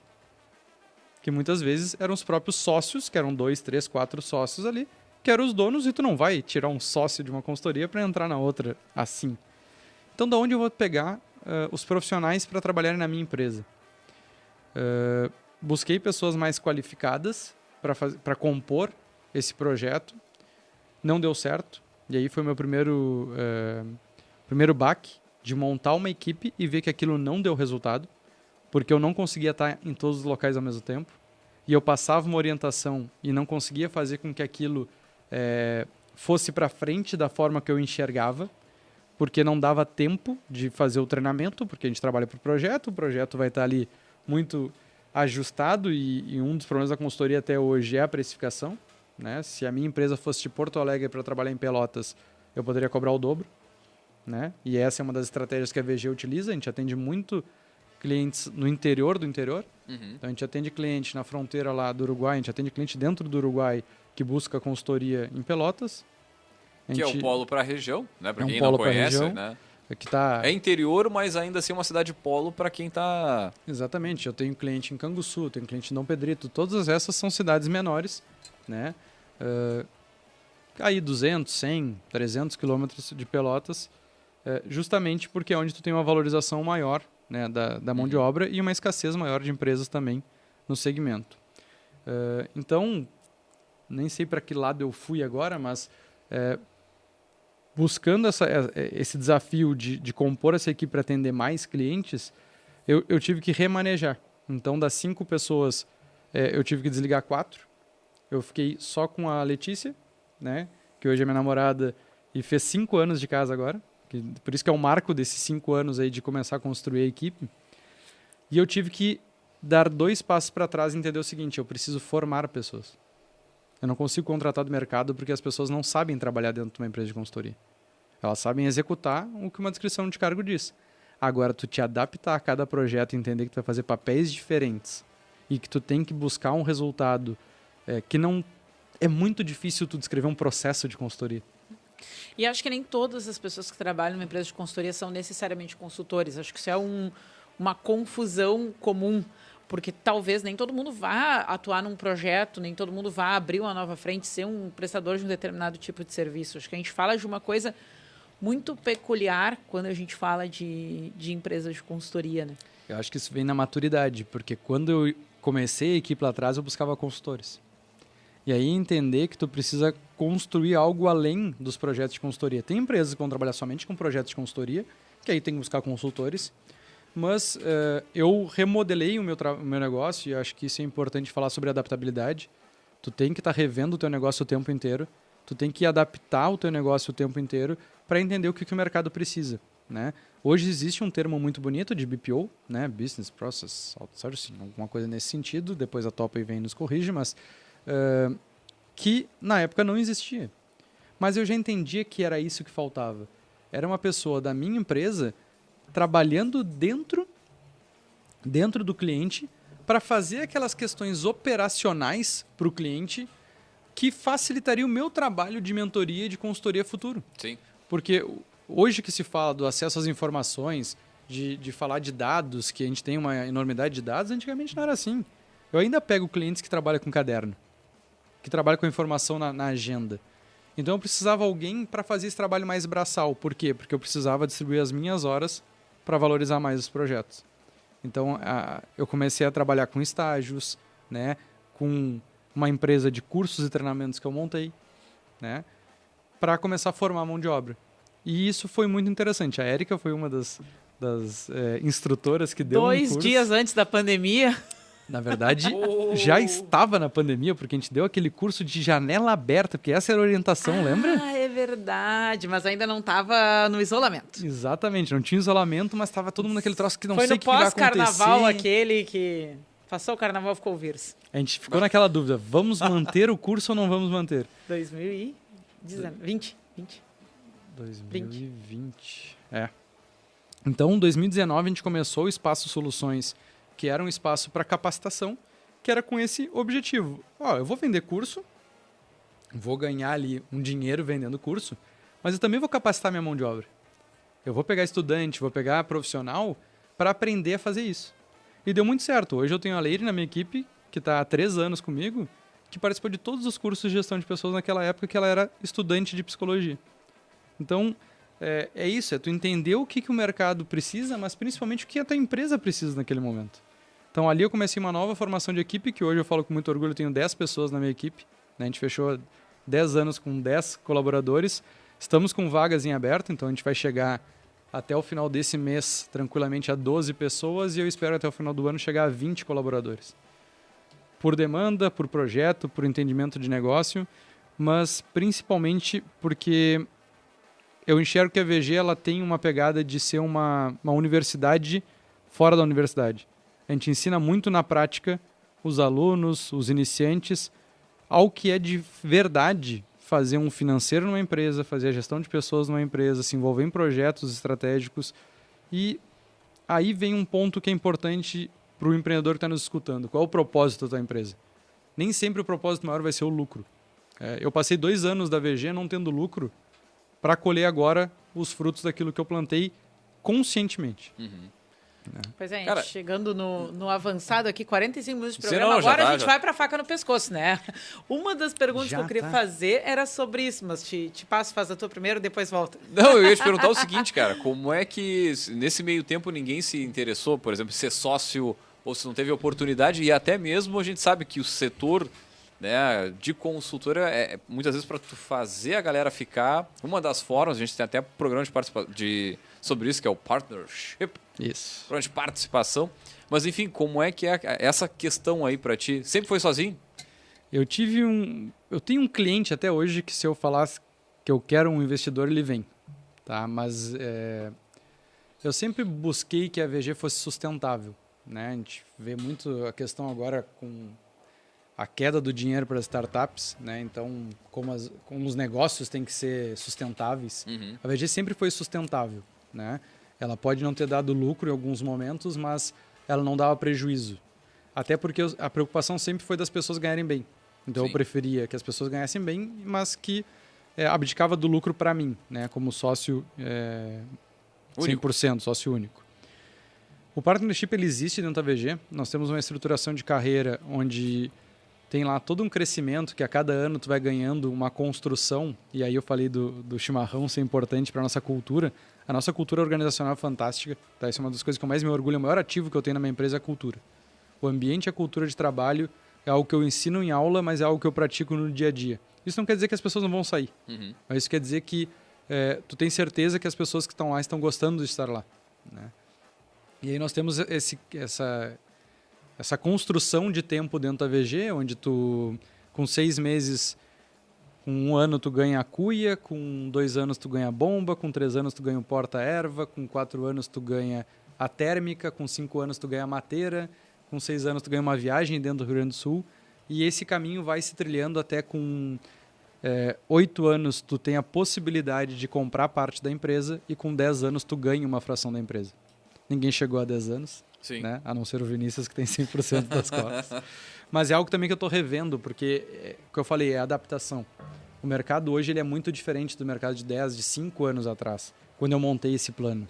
Que muitas vezes eram os próprios sócios, que eram 2, 3, 4 sócios ali, que eram os donos, e tu não vai tirar um sócio de uma consultoria para entrar na outra assim. Então, da onde eu vou pegar os profissionais para trabalharem na minha empresa? Busquei pessoas mais qualificadas para compor esse projeto. Não deu certo. E aí foi o meu primeiro baque de montar uma equipe e ver que aquilo não deu resultado, porque eu não conseguia estar em todos os locais ao mesmo tempo. E eu passava uma orientação e não conseguia fazer com que aquilo fosse para frente da forma que eu enxergava, porque não dava tempo de fazer o treinamento, porque a gente trabalha para o projeto vai estar ali muito ajustado, e um dos problemas da consultoria até hoje é a precificação, né? Se a minha empresa fosse de Porto Alegre para trabalhar em Pelotas, eu poderia cobrar o dobro, né? E essa é uma das estratégias que a VG utiliza. A gente atende muito clientes no interior do interior. Então a gente atende cliente na fronteira lá do Uruguai, a gente atende cliente dentro do Uruguai que busca consultoria em Pelotas. Que é o polo para a região, né? Para quem polo não conhece, região, né? É interior, mas ainda assim uma cidade polo para quem está... Exatamente. Eu tenho cliente em Canguçu, tenho cliente em Dom Pedrito. Todas essas são cidades menores, né? Aí 200, 100, 300 quilômetros de Pelotas, justamente porque é onde tu tem uma valorização maior, né, da mão de obra e uma escassez maior de empresas também no segmento. Então, nem sei para que lado eu fui agora, mas buscando esse desafio de compor essa equipe para atender mais clientes, eu tive que remanejar. Então, das 5 pessoas, eu tive que desligar 4. Eu fiquei só com a Letícia, né, que hoje é minha namorada e fez 5 anos de casa agora. Por isso que é o marco desses 5 anos aí de começar a construir a equipe. E eu tive que dar 2 passos para trás e entender o seguinte: eu preciso formar pessoas. Eu não consigo contratar do mercado porque as pessoas não sabem trabalhar dentro de uma empresa de consultoria. Elas sabem executar o que uma descrição de cargo diz. Agora, tu te adaptar a cada projeto e entender que tu vai fazer papéis diferentes e que tu tem que buscar um resultado que não... É muito difícil tu descrever um processo de consultoria. E acho que nem todas as pessoas que trabalham numa empresa de consultoria são necessariamente consultores. Acho que isso é uma confusão comum, porque talvez nem todo mundo vá atuar num projeto, nem todo mundo vá abrir uma nova frente, ser um prestador de um determinado tipo de serviço. Acho que a gente fala de uma coisa muito peculiar quando a gente fala de empresas de consultoria, né? Eu acho que isso vem na maturidade, porque quando eu comecei a equipe lá atrás, eu buscava consultores. E aí entender que tu precisa construir algo além dos projetos de consultoria. Tem empresas que vão trabalhar somente com projetos de consultoria, que aí tem que buscar consultores. Mas eu remodelei o meu negócio, e acho que isso é importante falar sobre adaptabilidade. Tu tem que estar revendo o teu negócio o tempo inteiro. Tu tem que adaptar o teu negócio o tempo inteiro para entender o que o mercado precisa. né? Hoje existe um termo muito bonito de BPO, né? Business Process Outsourcing, alguma coisa nesse sentido. Depois a Topa vem e nos corrige, mas que na época não existia. Mas eu já entendia que era isso que faltava. Era uma pessoa da minha empresa trabalhando dentro do cliente para fazer aquelas questões operacionais para o cliente que facilitaria o meu trabalho de mentoria e de consultoria futuro. Sim. Porque hoje que se fala do acesso às informações, de falar de dados, que a gente tem uma enormidade de dados, antigamente não era assim. Eu ainda pego clientes que trabalham com caderno, que trabalham com informação na agenda. Então eu precisava de alguém para fazer esse trabalho mais braçal. Por quê? Porque eu precisava distribuir as minhas horas para valorizar mais os projetos. Então eu comecei a trabalhar com estágios, né, com uma empresa de cursos e treinamentos que eu montei, né, para começar a formar mão de obra. E isso foi muito interessante. A Érica foi uma das instrutoras que deu um curso. 2 dias antes da pandemia. Na verdade, já estava na pandemia, porque a gente deu aquele curso de janela aberta, porque essa era a orientação, lembra? Ah, é verdade, mas ainda não estava no isolamento. Exatamente, não tinha isolamento, mas estava todo mundo naquele troço que não sei o que vai acontecer. Foi no pós-carnaval aquele que passou o carnaval ficou o vírus. A gente ficou naquela dúvida, vamos manter o curso ou não vamos manter? 2020. 2020, Então, em 2019, a gente começou o Espaço Soluções, que era um espaço para capacitação, que era com esse objetivo. Eu vou vender curso, vou ganhar ali um dinheiro vendendo curso, mas eu também vou capacitar minha mão de obra. Eu vou pegar estudante, vou pegar profissional para aprender a fazer isso. E deu muito certo. Hoje eu tenho a Leire na minha equipe, que está há 3 anos comigo, que participou de todos os cursos de gestão de pessoas naquela época que ela era estudante de psicologia. Então, é isso, é tu entender o que o mercado precisa, mas principalmente o que a tua empresa precisa naquele momento. Então, ali eu comecei uma nova formação de equipe, que hoje eu falo com muito orgulho, eu tenho 10 pessoas na minha equipe, né? A gente fechou 10 anos com 10 colaboradores, estamos com vagas em aberto, então a gente vai chegar até o final desse mês tranquilamente a 12 pessoas e eu espero até o final do ano chegar a 20 colaboradores. Por demanda, por projeto, por entendimento de negócio, mas principalmente porque eu enxergo que a VG ela tem uma pegada de ser uma universidade fora da universidade. A gente ensina muito na prática os alunos, os iniciantes, ao que é de verdade fazer um financeiro numa empresa, fazer a gestão de pessoas numa empresa, se envolver em projetos estratégicos. E aí vem um ponto que é importante para o empreendedor que está nos escutando. Qual é o propósito da tua empresa? Nem sempre o propósito maior vai ser o lucro. Eu passei 2 anos da VG não tendo lucro para colher agora os frutos daquilo que eu plantei conscientemente. Pois é, Cara, chegando no avançado aqui, 45 minutos de programa, não, agora tá, a gente vai para a faca no pescoço, né? Uma das perguntas que eu queria tá. fazer era sobre isso, mas te passo, faz a tua primeiro, depois volta. Não, eu ia te perguntar o seguinte, cara, como é que nesse meio tempo ninguém se interessou, por exemplo, ser sócio ou se não teve oportunidade, e até mesmo a gente sabe que o setor, né, de consultora muitas vezes para tu fazer a galera ficar, uma das formas, a gente tem até programa sobre isso, que é o partnership, Isso. programa de participação, mas enfim, como é que é essa questão aí para ti? Sempre foi sozinho? Eu tenho um cliente até hoje que se eu falasse que eu quero um investidor, ele vem. Tá? Mas eu sempre busquei que a VG fosse sustentável. Né? A gente vê muito a questão agora com a queda do dinheiro para as startups, né? Então, como os negócios têm que ser sustentáveis, a VG sempre foi sustentável. Né? Ela pode não ter dado lucro em alguns momentos, mas ela não dava prejuízo. Até porque a preocupação sempre foi das pessoas ganharem bem. Então, Sim. eu preferia que as pessoas ganhassem bem, mas que abdicava do lucro para mim, né? Como sócio 100%, sócio único. O partnership ele existe dentro da VG. Nós temos uma estruturação de carreira onde tem lá todo um crescimento que a cada ano tu vai ganhando uma construção. E aí eu falei do chimarrão ser importante para a nossa cultura. A nossa cultura organizacional é fantástica. Tá? Isso é uma das coisas que eu mais me orgulho. O maior ativo que eu tenho na minha empresa é a cultura. O ambiente e a cultura de trabalho é algo que eu ensino em aula, mas é algo que eu pratico no dia a dia. Isso não quer dizer que as pessoas não vão sair. Mas isso quer dizer que tu tem certeza que as pessoas que estão lá estão gostando de estar lá. Né? E aí nós temos essa construção de tempo dentro da VG, onde tu, com 6 meses, Com 1 ano tu ganha a cuia, com 2 anos tu ganha a bomba, com 3 anos tu ganha o porta-erva, com 4 anos tu ganha a térmica, com 5 anos tu ganha a mateira, com 6 anos tu ganha uma viagem dentro do Rio Grande do Sul. E esse caminho vai se trilhando até com 8 anos tu tem a possibilidade de comprar parte da empresa e com 10 anos tu ganha uma fração da empresa. Ninguém chegou a 10 anos, né? A não ser o Vinícius que tem 100% das cotas. Mas é algo também que eu estou revendo, porque, o que eu falei, é adaptação. O mercado hoje ele é muito diferente do mercado de 10, de 5 anos atrás, quando eu montei esse plano.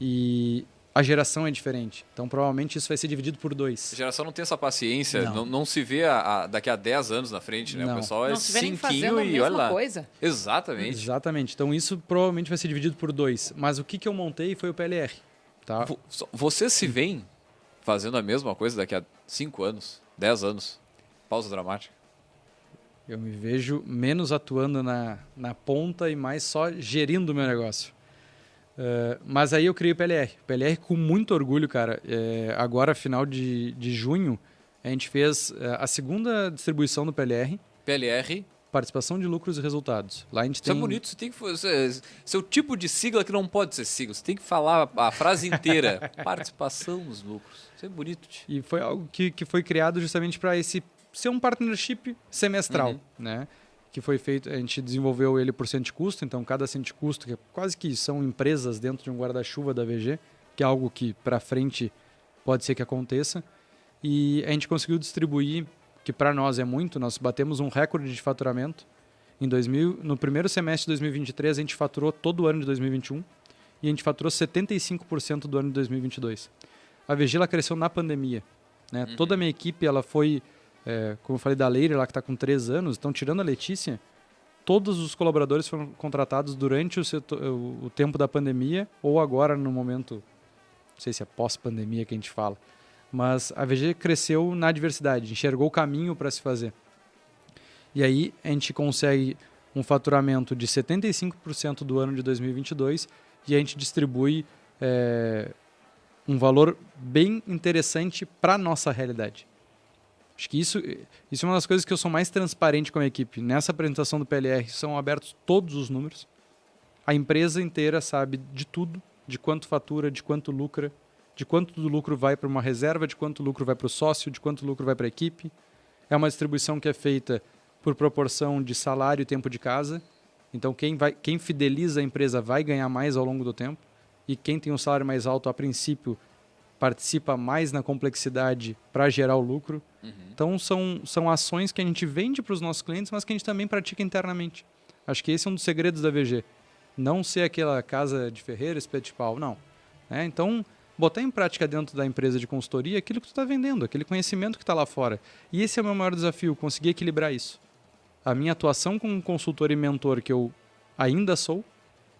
E a geração é diferente. Então, provavelmente, isso vai ser dividido por 2. A geração não tem essa paciência, Não. não se vê daqui a 10 anos na frente, né? Não. O pessoal é Não se vê nem cinquinho fazendo a e mesma olha lá. coisa. Exatamente. Exatamente. Então, isso provavelmente vai ser dividido por 2. Mas o que eu montei foi o PLR. Tá? Vocês se veem fazendo a mesma coisa daqui a 5 anos, 10 anos? Pausa dramática. Eu me vejo menos atuando na ponta e mais só gerindo o meu negócio. Mas aí eu criei o PLR. O PLR com muito orgulho, cara. Agora, final de junho, a gente fez a segunda distribuição do PLR. PLR. Participação de lucros e resultados. Lá a gente Isso tem... é bonito, você tem que fazer. Seu tipo de sigla que não pode ser sigla. Você tem que falar a frase inteira. Participação nos lucros. Isso é bonito. E foi algo que foi criado justamente para ser um partnership semestral, né? Que foi feito, a gente desenvolveu ele por cento de custo, então cada cento de custo, que quase que são empresas dentro de um guarda-chuva da VG, que é algo que para frente pode ser que aconteça. E a gente conseguiu distribuir, que para nós é muito, nós batemos um recorde de faturamento. No primeiro semestre de 2023, a gente faturou todo o ano de 2021 e a gente faturou 75% do ano de 2022. A VG ela cresceu na pandemia, né? Toda a minha equipe ela foi, como eu falei da Leire, lá que está com 3 anos, então tirando a Letícia, todos os colaboradores foram contratados durante o tempo da pandemia ou agora no momento, não sei se é pós-pandemia que a gente fala, mas a VG cresceu na diversidade, enxergou o caminho para se fazer. E aí a gente consegue um faturamento de 75% do ano de 2022 e a gente distribui um valor bem interessante para a nossa realidade. Acho que isso é uma das coisas que eu sou mais transparente com a equipe. Nessa apresentação do PLR são abertos todos os números. A empresa inteira sabe de tudo, de quanto fatura, de quanto lucra, de quanto do lucro vai para uma reserva, de quanto lucro vai para o sócio, de quanto lucro vai para a equipe. É uma distribuição que é feita por proporção de salário e tempo de casa. Então, quem fideliza a empresa vai ganhar mais ao longo do tempo. E quem tem um salário mais alto, a princípio, participa mais na complexidade para gerar o lucro. Então, são ações que a gente vende para os nossos clientes, mas que a gente também pratica internamente. Acho que esse é um dos segredos da VG. Não ser aquela casa de ferreiro, espeto de pau, não. Então, botar em prática dentro da empresa de consultoria aquilo que tu está vendendo, aquele conhecimento que está lá fora. E esse é o meu maior desafio, conseguir equilibrar isso. A minha atuação como consultor e mentor, que eu ainda sou,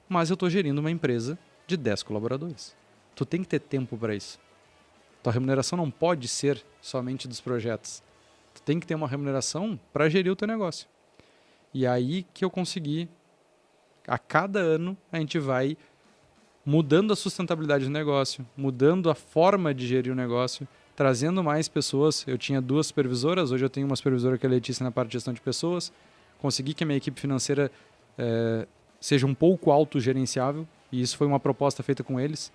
mas eu estou gerindo uma empresa de 10 colaboradores. Tu tem que ter tempo para isso. Tua remuneração não pode ser somente dos projetos. Tu tem que ter uma remuneração para gerir o teu negócio. E aí que eu consegui, a cada ano, a gente vai mudando a sustentabilidade do negócio, mudando a forma de gerir o negócio, trazendo mais pessoas. Eu tinha 2 supervisoras, hoje eu tenho uma supervisora que é a Letícia na parte de gestão de pessoas. Consegui que a minha equipe financeira seja um pouco autogerenciável, e isso foi uma proposta feita com eles.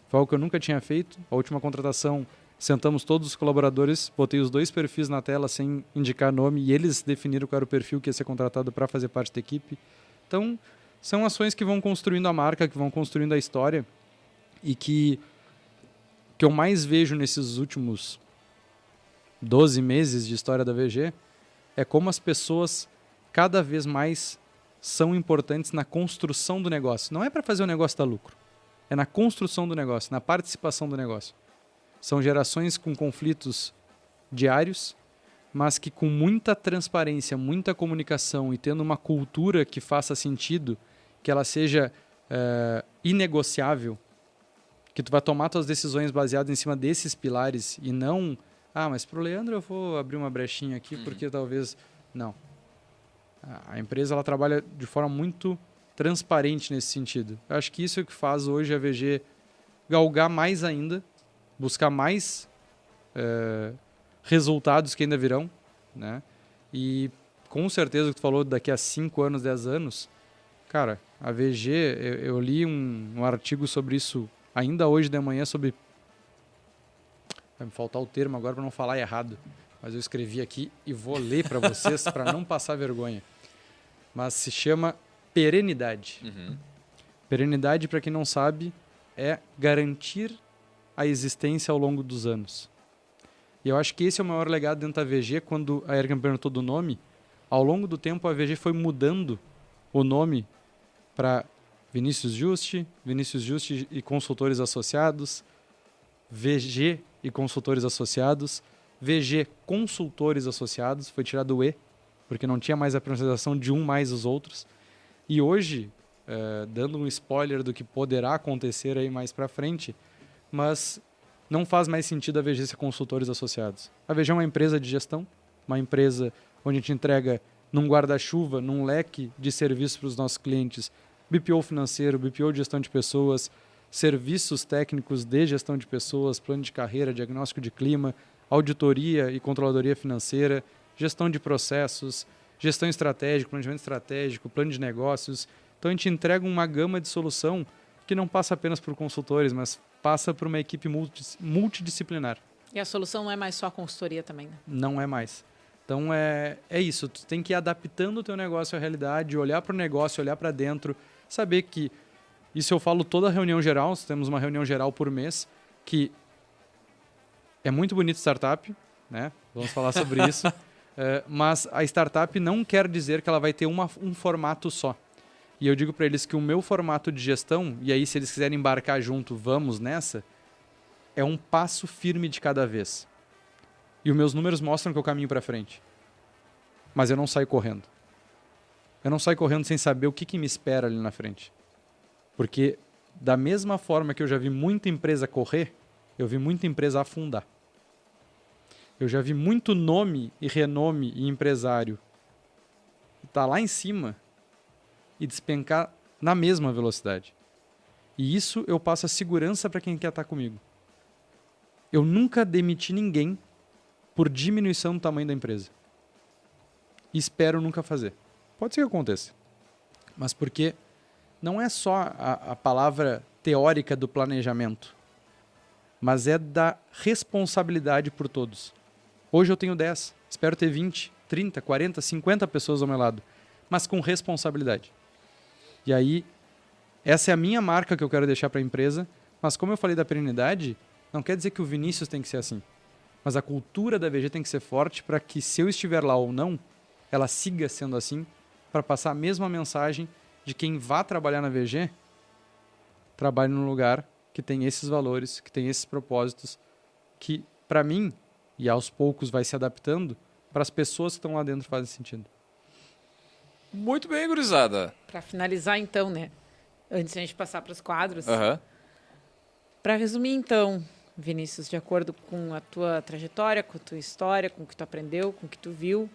Foi algo que eu nunca tinha feito. A última contratação, sentamos todos os colaboradores, botei os 2 perfis na tela sem indicar nome e eles definiram qual era o perfil que ia ser contratado para fazer parte da equipe. Então, são ações que vão construindo a marca, que vão construindo a história e que eu mais vejo nesses últimos 12 meses de história da VG é como as pessoas cada vez mais são importantes na construção do negócio. Não é para fazer o negócio dar lucro. É na construção do negócio, na participação do negócio. São gerações com conflitos diários, mas que com muita transparência, muita comunicação e tendo uma cultura que faça sentido, que ela seja inegociável, que tu vai tomar tuas decisões baseadas em cima desses pilares e não, mas pro Leandro eu vou abrir uma brechinha aqui porque talvez... Não. A empresa ela trabalha de forma muito transparente nesse sentido. Eu acho que isso é o que faz hoje a VG galgar mais ainda, buscar mais resultados que ainda virão, né? E com certeza o que tu falou daqui a 5 anos, 10 anos, cara, a VG, eu li um artigo sobre isso ainda hoje de manhã, sobre... Vai me faltar o termo agora para não falar errado, mas eu escrevi aqui e vou ler para vocês para não passar vergonha. Mas se chama perenidade. Perenidade, para quem não sabe, é garantir a existência ao longo dos anos. E eu acho que esse é o maior legado dentro da VG. Quando a Erika me perguntou do nome, ao longo do tempo a VG foi mudando o nome para Vinícius Juste e Consultores Associados, VG e Consultores Associados, VG Consultores Associados, foi tirado o E, porque não tinha mais a pronunciação de um mais os outros. E hoje, dando um spoiler do que poderá acontecer aí mais para frente, mas não faz mais sentido a VG ser Consultores Associados. A VG é uma empresa de gestão, uma empresa onde a gente entrega num guarda-chuva, num leque de serviços para os nossos clientes, BPO financeiro, BPO de gestão de pessoas, serviços técnicos de gestão de pessoas, plano de carreira, diagnóstico de clima, auditoria e controladoria financeira, gestão de processos, gestão estratégica, planejamento estratégico, plano de negócios. Então a gente entrega uma gama de solução que não passa apenas por consultores, mas passa por uma equipe multidisciplinar. E a solução não é mais só a consultoria também, né? Não é mais. Então é isso, tu tem que ir adaptando o teu negócio à realidade, olhar para o negócio, olhar para dentro, saber que, isso eu falo toda reunião geral, nós temos uma reunião geral por mês, que é muito bonito startup, né? Vamos falar sobre isso, mas a startup não quer dizer que ela vai ter um formato só. E eu digo para eles que o meu formato de gestão, e aí se eles quiserem embarcar junto, vamos nessa, é um passo firme de cada vez. E os meus números mostram que eu caminho para frente. Mas eu não saio correndo. Eu não saio correndo sem saber o que me espera ali na frente. Porque da mesma forma que eu já vi muita empresa correr, eu vi muita empresa afundar. Eu já vi muito nome e renome e empresário estar lá em cima e despencar na mesma velocidade. E isso eu passo a segurança para quem quer estar comigo. Eu nunca demiti ninguém por diminuição do tamanho da empresa. E espero nunca fazer. Pode ser que aconteça. Mas porque não é só a palavra teórica do planejamento, mas é da responsabilidade por todos. Hoje eu tenho 10, espero ter 20, 30, 40, 50 pessoas ao meu lado, mas com responsabilidade. E aí, essa é a minha marca que eu quero deixar para a empresa, mas como eu falei da perenidade, não quer dizer que o Vinícius tem que ser assim. Mas a cultura da VG tem que ser forte para que, se eu estiver lá ou não, ela siga sendo assim, para passar a mesma mensagem de quem vá trabalhar na VG, trabalhe num lugar que tem esses valores, que tem esses propósitos, que, para mim, e aos poucos vai se adaptando, para as pessoas que estão lá dentro fazem sentido. Muito bem, gurizada. Para finalizar, então, né? Antes de a gente passar para os quadros. Aham. Para resumir, então, Vinícius, de acordo com a tua trajetória, com a tua história, com o que tu aprendeu, com o que tu viu,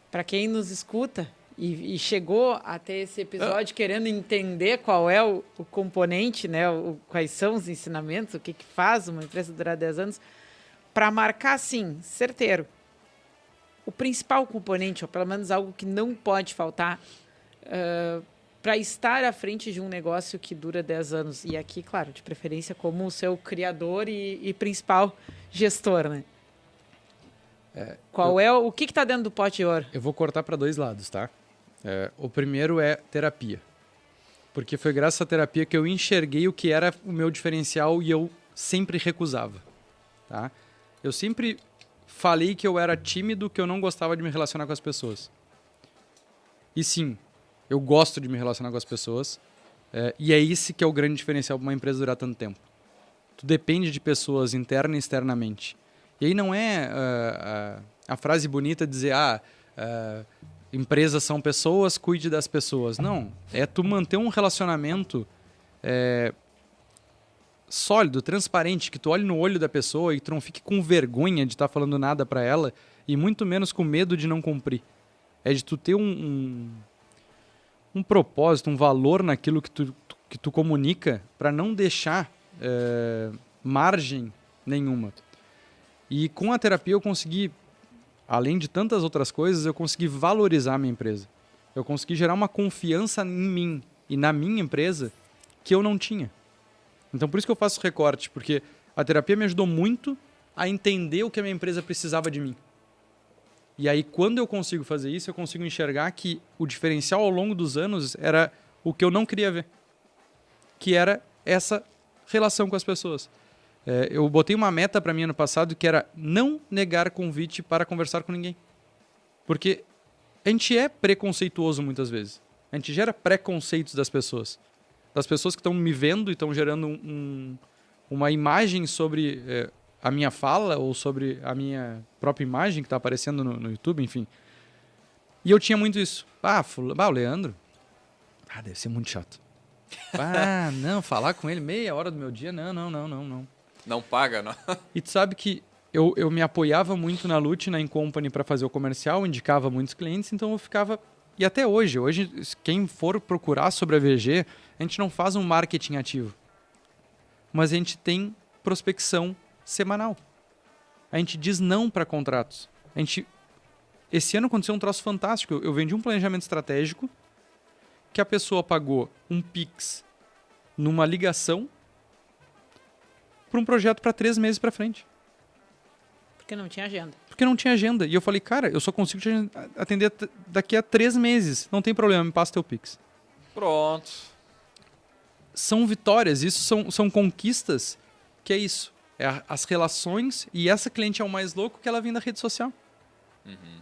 para quem nos escuta e chegou até esse episódio querendo entender qual é o componente, né? Quais são os ensinamentos, o que faz uma empresa durar 10 anos, para marcar, sim, certeiro, o principal componente, ou pelo menos algo que não pode faltar, para estar à frente de um negócio que dura 10 anos. E aqui, claro, de preferência como o seu criador e principal gestor, né? O que está dentro do pote de ouro? Eu vou cortar para 2 lados, tá? O primeiro é terapia. Porque foi graças à terapia que eu enxerguei o que era o meu diferencial e eu sempre recusava, tá? Eu sempre falei que eu era tímido, que eu não gostava de me relacionar com as pessoas. E sim, eu gosto de me relacionar com as pessoas. E é esse que é o grande diferencial para uma empresa durar tanto tempo. Tu depende de pessoas interna e externamente. E aí não é a frase bonita de dizer, empresas são pessoas, cuide das pessoas. Não, é tu manter um relacionamento sólido, transparente, que tu olhe no olho da pessoa e tu não fique com vergonha de estar falando nada para ela e muito menos com medo de não cumprir. É de tu ter um propósito, um valor naquilo que tu comunica para não deixar margem nenhuma. E com a terapia eu consegui além de tantas outras coisas, eu consegui valorizar a minha empresa. Eu consegui gerar uma confiança em mim e na minha empresa que eu não tinha. Então, por isso que eu faço recorte, porque a terapia me ajudou muito a entender o que a minha empresa precisava de mim. E aí, quando eu consigo fazer isso, eu consigo enxergar que o diferencial ao longo dos anos era o que eu não queria ver, que era essa relação com as pessoas. Eu botei uma meta para mim ano passado que era não negar convite para conversar com ninguém. Porque a gente é preconceituoso muitas vezes. A gente gera preconceitos das pessoas. Das pessoas que estão me vendo e estão gerando uma imagem sobre a minha fala ou sobre a minha própria imagem que está aparecendo no YouTube, enfim. E eu tinha muito isso. O Leandro, deve ser muito chato. Não, falar com ele meia hora do meu dia, não. Não paga, não? E tu sabe que eu me apoiava muito na Lute, na Incompany para fazer o comercial, indicava muitos clientes, então eu ficava... E até hoje, quem for procurar sobre a VG, a gente não faz um marketing ativo, mas a gente tem prospecção semanal. A gente diz não para contratos. Esse ano aconteceu um troço fantástico. Eu vendi um planejamento estratégico que a pessoa pagou um Pix numa ligação para um projeto para 3 meses para frente. Porque não tinha agenda. Porque não tinha agenda. E eu falei, cara, eu só consigo te atender daqui a 3 meses. Não tem problema, me passa teu Pix. Pronto. São vitórias, isso são conquistas, que é isso. As relações, e essa cliente é o mais louco que ela vem da rede social.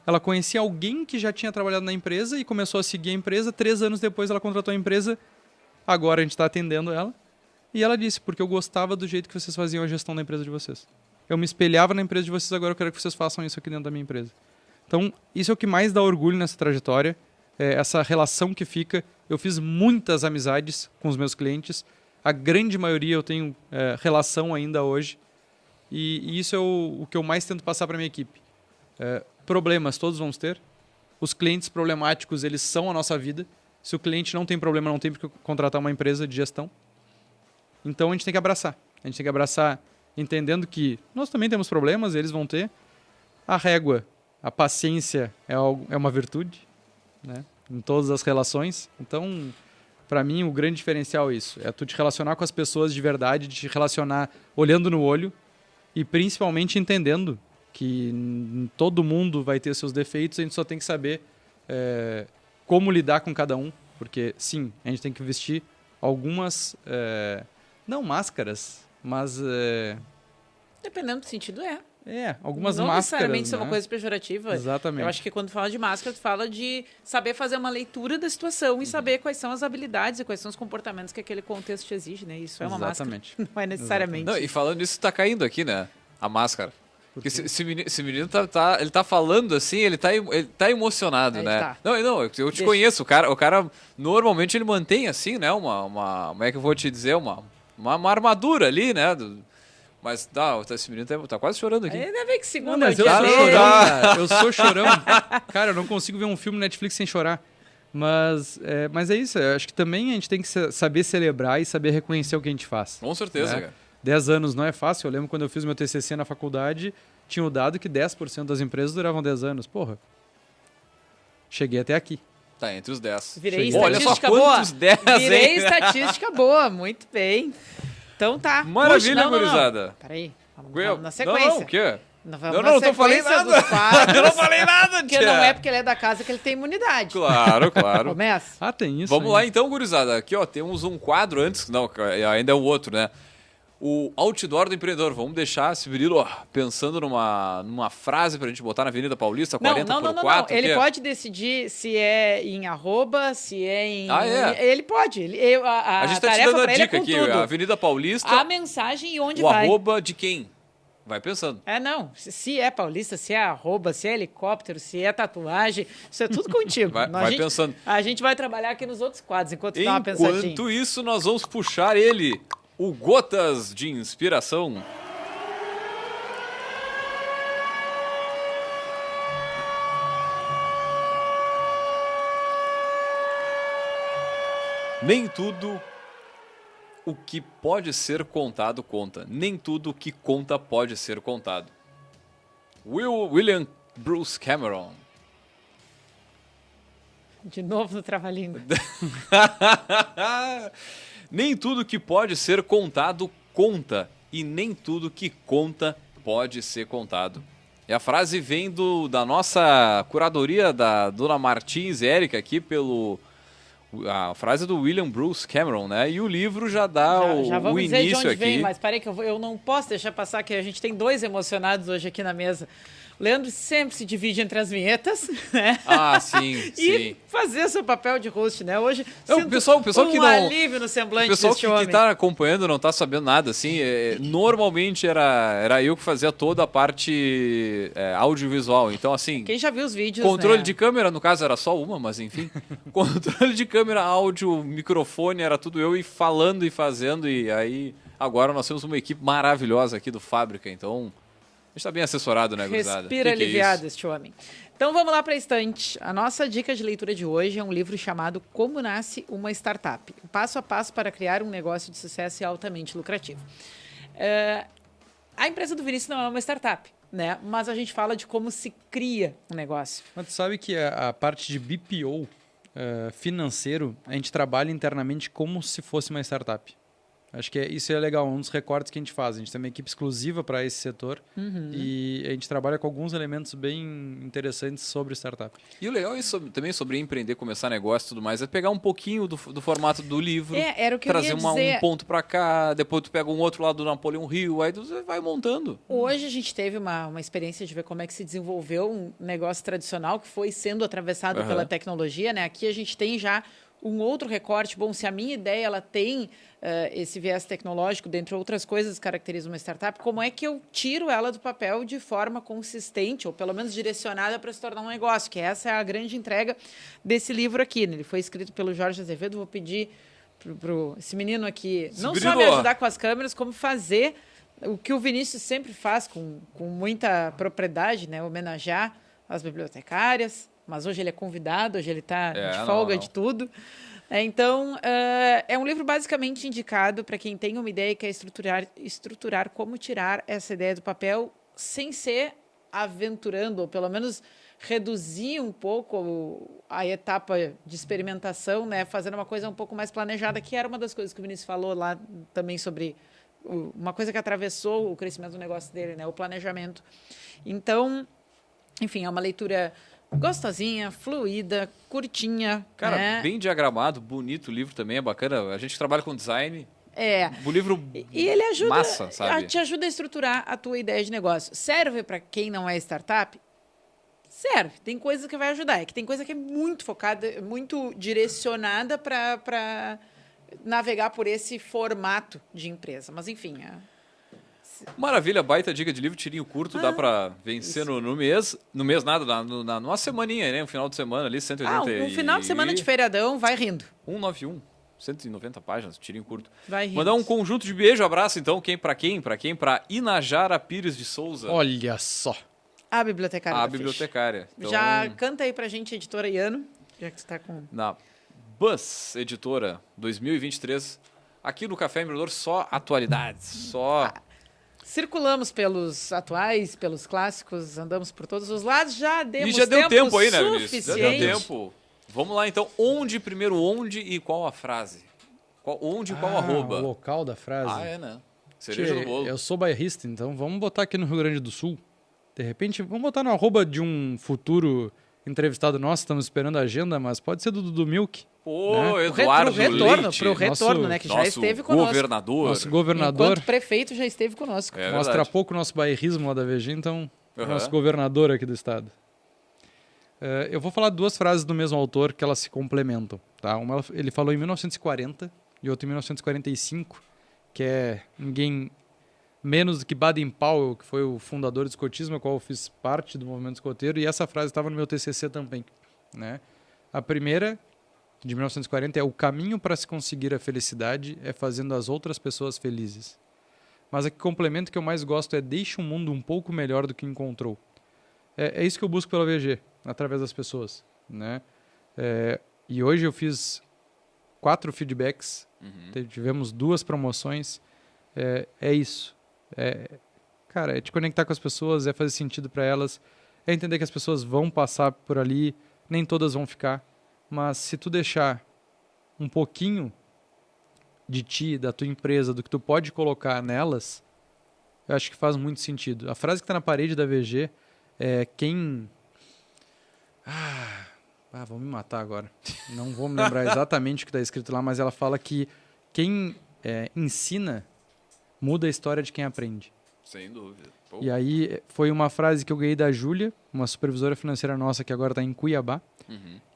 Ela conhecia alguém que já tinha trabalhado na empresa e começou a seguir a empresa. 3 anos depois ela contratou a empresa. Agora a gente está atendendo ela. E ela disse, porque eu gostava do jeito que vocês faziam a gestão da empresa de vocês. Eu me espelhava na empresa de vocês, agora eu quero que vocês façam isso aqui dentro da minha empresa. Então, isso é o que mais dá orgulho nessa trajetória, essa relação que fica. Eu fiz muitas amizades com os meus clientes. A grande maioria eu tenho relação ainda hoje. E isso é o que eu mais tento passar para a minha equipe. Problemas todos vamos ter. Os clientes problemáticos, eles são a nossa vida. Se o cliente não tem problema, não tem porque contratar uma empresa de gestão. Então a gente tem que abraçar. A gente tem que abraçar entendendo que nós também temos problemas, eles vão ter. A régua, a paciência é uma virtude, né? Em todas as relações. Então, para mim, o grande diferencial é isso. É tu te relacionar com as pessoas de verdade, te relacionar olhando no olho e principalmente entendendo que todo mundo vai ter seus defeitos, a gente só tem que saber como lidar com cada um. Porque, sim, a gente tem que vestir algumas... não máscaras, mas... Dependendo do sentido, algumas não máscaras. Não necessariamente isso é uma coisa pejorativa. Exatamente. Eu acho que quando fala de máscara, tu fala de saber fazer uma leitura da situação e saber quais são as habilidades e quais são os comportamentos que aquele contexto te exige, né? Isso é uma Exatamente. máscara. Não é necessariamente. Não, e falando nisso, tá caindo aqui, né? A máscara. Porque esse menino ele tá falando assim, ele tá emocionado, né? Tá. Não, eu te conheço. O cara normalmente ele mantém assim, né? Como é que eu vou te dizer? Uma armadura ali, né? Mas esse menino tá quase chorando aqui. Ainda bem que segunda Mas é o eu dia sou dele. chorão, cara. Eu sou chorão. Cara, eu não consigo ver um filme Netflix sem chorar. Mas é isso. Eu acho que também a gente tem que saber celebrar e saber reconhecer o que a gente faz. Com certeza, né? cara. 10 anos não é fácil. Eu lembro quando eu fiz meu TCC na faculdade, tinha o dado que 10% das empresas duravam 10 anos. Porra. Cheguei até aqui. Tá entre os 10. Virei Olha só estatística boa. quantos 10, Virei hein? estatística boa. Muito bem. Então tá. Maravilha, Puxa, não. gurizada. Peraí. Vamos na sequência. Não, o quê? Vamos Não na tô falando sequência nada. dos quadros, Eu não falei nada, porque tia. não é porque ele é da casa que ele tem imunidade. Claro. Começa. Tem isso. Vamos lá então, gurizada. Aqui, ó, temos um quadro antes. Não, ainda é o outro, né? O outdoor do empreendedor. Vamos deixar esse Virilo pensando numa frase pra gente botar na Avenida Paulista, 40 por 4. Ele pode decidir se é em arroba, se é em... é? Ele pode. A gente tá te tarefa dando a pra ele dica é com aqui. tudo. A Avenida Paulista, A mensagem e onde o vai. arroba de quem? Vai pensando. Não. Se é paulista, se é arroba, se é helicóptero, se é tatuagem, isso é tudo contigo. Vai pensando. A gente vai trabalhar aqui nos outros quadros, enquanto dá uma pensadinha. Enquanto isso, nós vamos puxar ele, o Gotas de Inspiração. Nem tudo o que pode ser contado conta. Nem tudo o que conta pode ser contado. William Bruce Cameron. De novo no trava-língua. Nem tudo que pode ser contado conta, e nem tudo que conta pode ser contado. E a frase vem da nossa curadoria da Dona Martins Érica aqui a frase do William Bruce Cameron, né? E o livro já dá Já o vamos dizer de início onde aqui. vem, mas parei que eu não posso deixar passar que a gente tem 2 emocionados hoje aqui na mesa. Leandro sempre se divide entre as vinhetas, né? Ah, sim, E sim. fazer seu papel de host, né? Hoje, Não, sinto o pessoal que não, alívio no o semblante pessoal deste que homem. tá acompanhando não tá sabendo nada, assim, normalmente era eu que fazia toda a parte audiovisual, então assim, Quem já viu os vídeos, controle né? de câmera, no caso era só uma, mas enfim, controle de câmera, áudio, microfone, era tudo eu e falando e fazendo, e aí agora nós temos uma equipe maravilhosa aqui do Fábrica, então a gente tá bem assessorado, né, gurizada? Respira Que é aliviado isso? este homem. Então vamos lá para a estante. A nossa dica de leitura de hoje é um livro chamado Como Nasce uma Startup. Passo a passo para criar um negócio de sucesso e altamente lucrativo. A empresa do Vinícius não é uma startup, né? Mas a gente fala de como se cria um negócio. Mas tu sabe que a parte de BPO financeiro, a gente trabalha internamente como se fosse uma startup. Acho que isso é legal, um dos recortes que a gente faz. A gente tem uma equipe exclusiva para esse setor e a gente trabalha com alguns elementos bem interessantes sobre startup. E o legal também sobre empreender, começar negócio e tudo mais, é pegar um pouquinho do formato do livro, Era o que eu trazer ia dizer. um ponto pra cá, depois tu pega um outro lado do Napoleão Hill, aí tu vai montando. Hoje a gente teve uma experiência de ver como é que se desenvolveu um negócio tradicional que foi sendo atravessado pela tecnologia, né? Aqui a gente tem já um outro recorte. Bom, se a minha ideia ela tem esse viés tecnológico, dentre outras coisas que caracterizam uma startup, como é que eu tiro ela do papel de forma consistente, ou pelo menos direcionada para se tornar um negócio, que essa é a grande entrega desse livro aqui, né? Ele foi escrito pelo Jorge Azevedo. Vou pedir para esse menino aqui não só me ajudar com as câmeras, como fazer o que o Vinícius sempre faz com muita propriedade, né? Homenagear as bibliotecárias, mas hoje ele é convidado, hoje ele está de folga de tudo. Então, é um livro basicamente indicado para quem tem uma ideia e quer estruturar como tirar essa ideia do papel sem ser aventurando, ou pelo menos reduzir um pouco a etapa de experimentação, né? Fazendo uma coisa um pouco mais planejada, que era uma das coisas que o Vinícius falou lá também sobre uma coisa que atravessou o crescimento do negócio dele, né? O planejamento. Então, enfim, é uma leitura gostosinha, fluida, curtinha. Cara, né? bem diagramado, bonito o livro também, é bacana. A gente trabalha com design. O livro E ele ajuda, massa, sabe? te ajuda a estruturar a tua ideia de negócio. Serve para quem não é startup? Serve. Tem coisa que vai ajudar. É que tem coisa que é muito focada, muito direcionada para navegar por esse formato de empresa. Mas, enfim... Maravilha, baita dica de livro, tirinho curto, dá pra vencer no mês. No mês nada, numa semaninha, né? Um final de semana ali, 180 um final de semana de feriadão, vai rindo. 191, 190 páginas, tirinho curto. Vai rindo. Mandar um conjunto de beijo, abraço, então, pra quem? Pra Inajara Pires de Souza. Olha só. A bibliotecária A da Ficha. bibliotecária. Então, Já canta aí pra gente, editora Iano, já que você tá com... Na Buzz Editora 2023, aqui no Café Empreendedor, só atualidades, só... Circulamos pelos atuais, pelos clássicos, andamos por todos os lados, já demos E já deu tempo aí, né, suficiente. Vinícius? Já deu tempo. Vamos lá, então. Primeiro onde e qual a frase? Onde e qual arroba? O local da frase. Né? Cereja no bolo. Eu sou bairrista, então vamos botar aqui no Rio Grande do Sul. De repente, vamos botar no arroba de um futuro entrevistado nosso, estamos esperando a agenda, mas pode ser do Dudu Milk. Pô, né? Eduardo Leite. Pro retorno, né? Que já esteve conosco. Governador. Governador. Enquanto prefeito já esteve conosco. Mostra pouco o nosso bairrismo lá da VG, então, nosso governador aqui do estado. Eu vou falar 2 frases do mesmo autor que elas se complementam. Tá? Uma ele falou em 1940 e outra em 1945, que é ninguém menos do que Baden-Powell, que foi o fundador do escotismo, a qual eu fiz parte do movimento escoteiro, e essa frase estava no meu TCC também. Né? A primeira, de 1940, é: o caminho para se conseguir a felicidade é fazendo as outras pessoas felizes. Mas a que complemento que eu mais gosto é: deixe um mundo um pouco melhor do que encontrou. É isso que eu busco pela VG, através das pessoas. Né? E hoje eu fiz 4 feedbacks, tivemos 2 promoções. É isso. Cara, é te conectar com as pessoas, é fazer sentido para elas, é entender que as pessoas vão passar por ali, nem todas vão ficar, mas se tu deixar um pouquinho de ti, da tua empresa, do que tu pode colocar nelas, eu acho que faz muito sentido. A frase que está na parede da VG é quem... vão me matar agora. Não vou me lembrar exatamente o que está escrito lá, mas ela fala que quem ensina muda a história de quem aprende. Sem dúvida. Pô. E aí foi uma frase que eu ganhei da Júlia, uma supervisora financeira nossa que agora está em Cuiabá.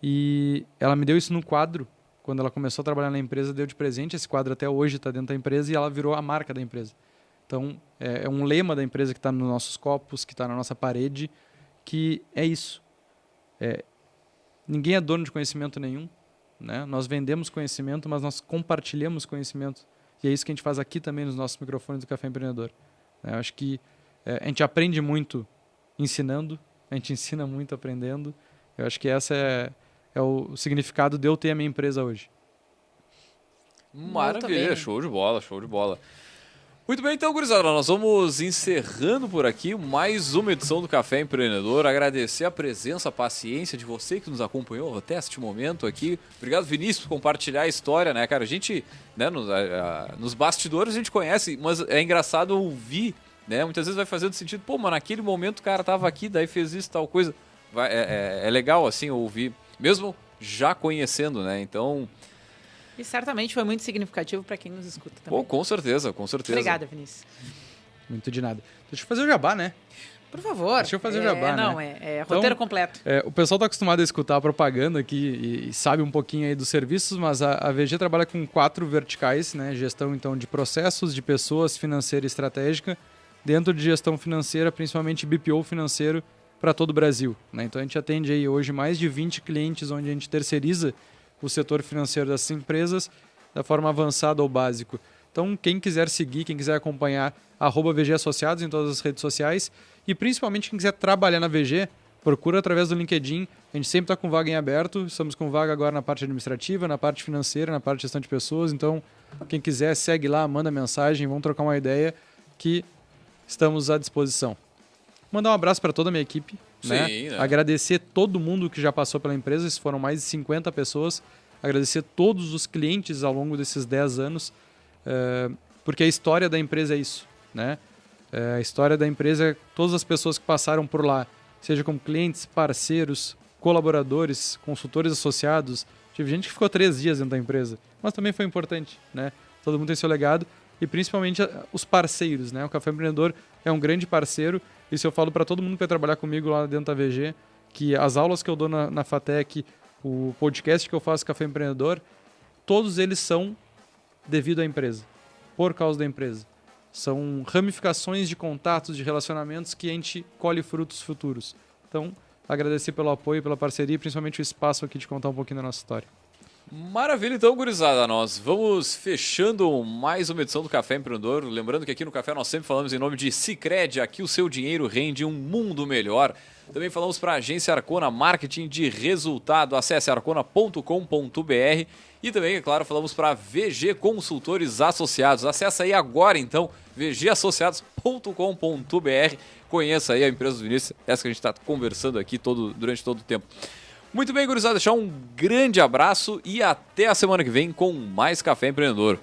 E ela me deu isso no quadro. Quando ela começou a trabalhar na empresa, deu de presente. Esse quadro até hoje está dentro da empresa e ela virou a marca da empresa. Então, é um lema da empresa que está nos nossos copos, que está na nossa parede, que é isso. Ninguém é dono de conhecimento nenhum, né? Nós vendemos conhecimento, mas nós compartilhamos conhecimento. E é isso que a gente faz aqui também nos nossos microfones do Café Empreendedor. Eu acho que a gente aprende muito ensinando, a gente ensina muito aprendendo. Eu acho que essa é o significado de eu ter a minha empresa hoje. Maravilha, show de bola, show de bola. Muito bem, então, gurizada, nós vamos encerrando por aqui mais uma edição do Café Empreendedor. Agradecer a presença, a paciência de você que nos acompanhou até este momento aqui. Obrigado, Vinícius, por compartilhar a história, né, cara? A gente, né, nos bastidores a gente conhece, mas é engraçado ouvir, né? Muitas vezes vai fazendo sentido, pô, mas naquele momento o cara tava aqui, daí fez isso, tal coisa. É legal, assim, ouvir, mesmo já conhecendo, né? Então... E certamente foi muito significativo para quem nos escuta também. Pô, com certeza, com certeza. Obrigada, Vinícius. Muito de nada. Deixa eu fazer o jabá, né? Por favor. Deixa eu fazer o jabá, não, né? É roteiro completo. O pessoal está acostumado a escutar a propaganda aqui e sabe um pouquinho aí dos serviços, mas a VG trabalha com 4 verticais, né? Gestão, então, de processos, de pessoas, financeira e estratégica. Dentro de gestão financeira, principalmente BPO financeiro para todo o Brasil, né? Então, a gente atende aí hoje mais de 20 clientes onde a gente terceiriza o setor financeiro dessas empresas da forma avançada ou básico. Então, quem quiser seguir, quem quiser acompanhar, @VG Associados em todas as redes sociais e principalmente quem quiser trabalhar na VG, procura através do LinkedIn. A gente sempre está com vaga em aberto, estamos com vaga agora na parte administrativa, na parte financeira, na parte de gestão de pessoas. Então, quem quiser, segue lá, manda mensagem, vamos trocar uma ideia que estamos à disposição. Mandar um abraço para toda a minha equipe. Né? Agradecer todo mundo que já passou pela empresa, isso foram mais de 50 pessoas. Agradecer todos os clientes ao longo desses 10 anos, porque a história da empresa é isso. Né? A história da empresa é todas as pessoas que passaram por lá, seja como clientes, parceiros, colaboradores, consultores associados. Tive gente que ficou 3 dias dentro da empresa, mas também foi importante. Né? Todo mundo tem seu legado e principalmente os parceiros. Né? O Café Empreendedor é um grande parceiro. Isso eu falo para todo mundo que vai trabalhar comigo lá dentro da VG, que as aulas que eu dou na FATEC, o podcast que eu faço Café Empreendedor, todos eles são devido à empresa, por causa da empresa. São ramificações de contatos, de relacionamentos que a gente colhe frutos futuros. Então, agradecer pelo apoio, pela parceria e principalmente o espaço aqui de contar um pouquinho da nossa história. Maravilha, então, gurizada, nós vamos fechando mais uma edição do Café Empreendedor. Lembrando que aqui no Café nós sempre falamos em nome de Sicredi, aqui o seu dinheiro rende um mundo melhor. Também falamos para a agência Arcona Marketing de Resultado, acesse arcona.com.br e também, é claro, falamos para VG Consultores Associados. Acesse aí agora, então, vgassociados.com.br, conheça aí a empresa do Vinícius, essa que a gente está conversando aqui durante todo o tempo. Muito bem, gurizada, deixar um grande abraço e até a semana que vem com mais Café Empreendedor.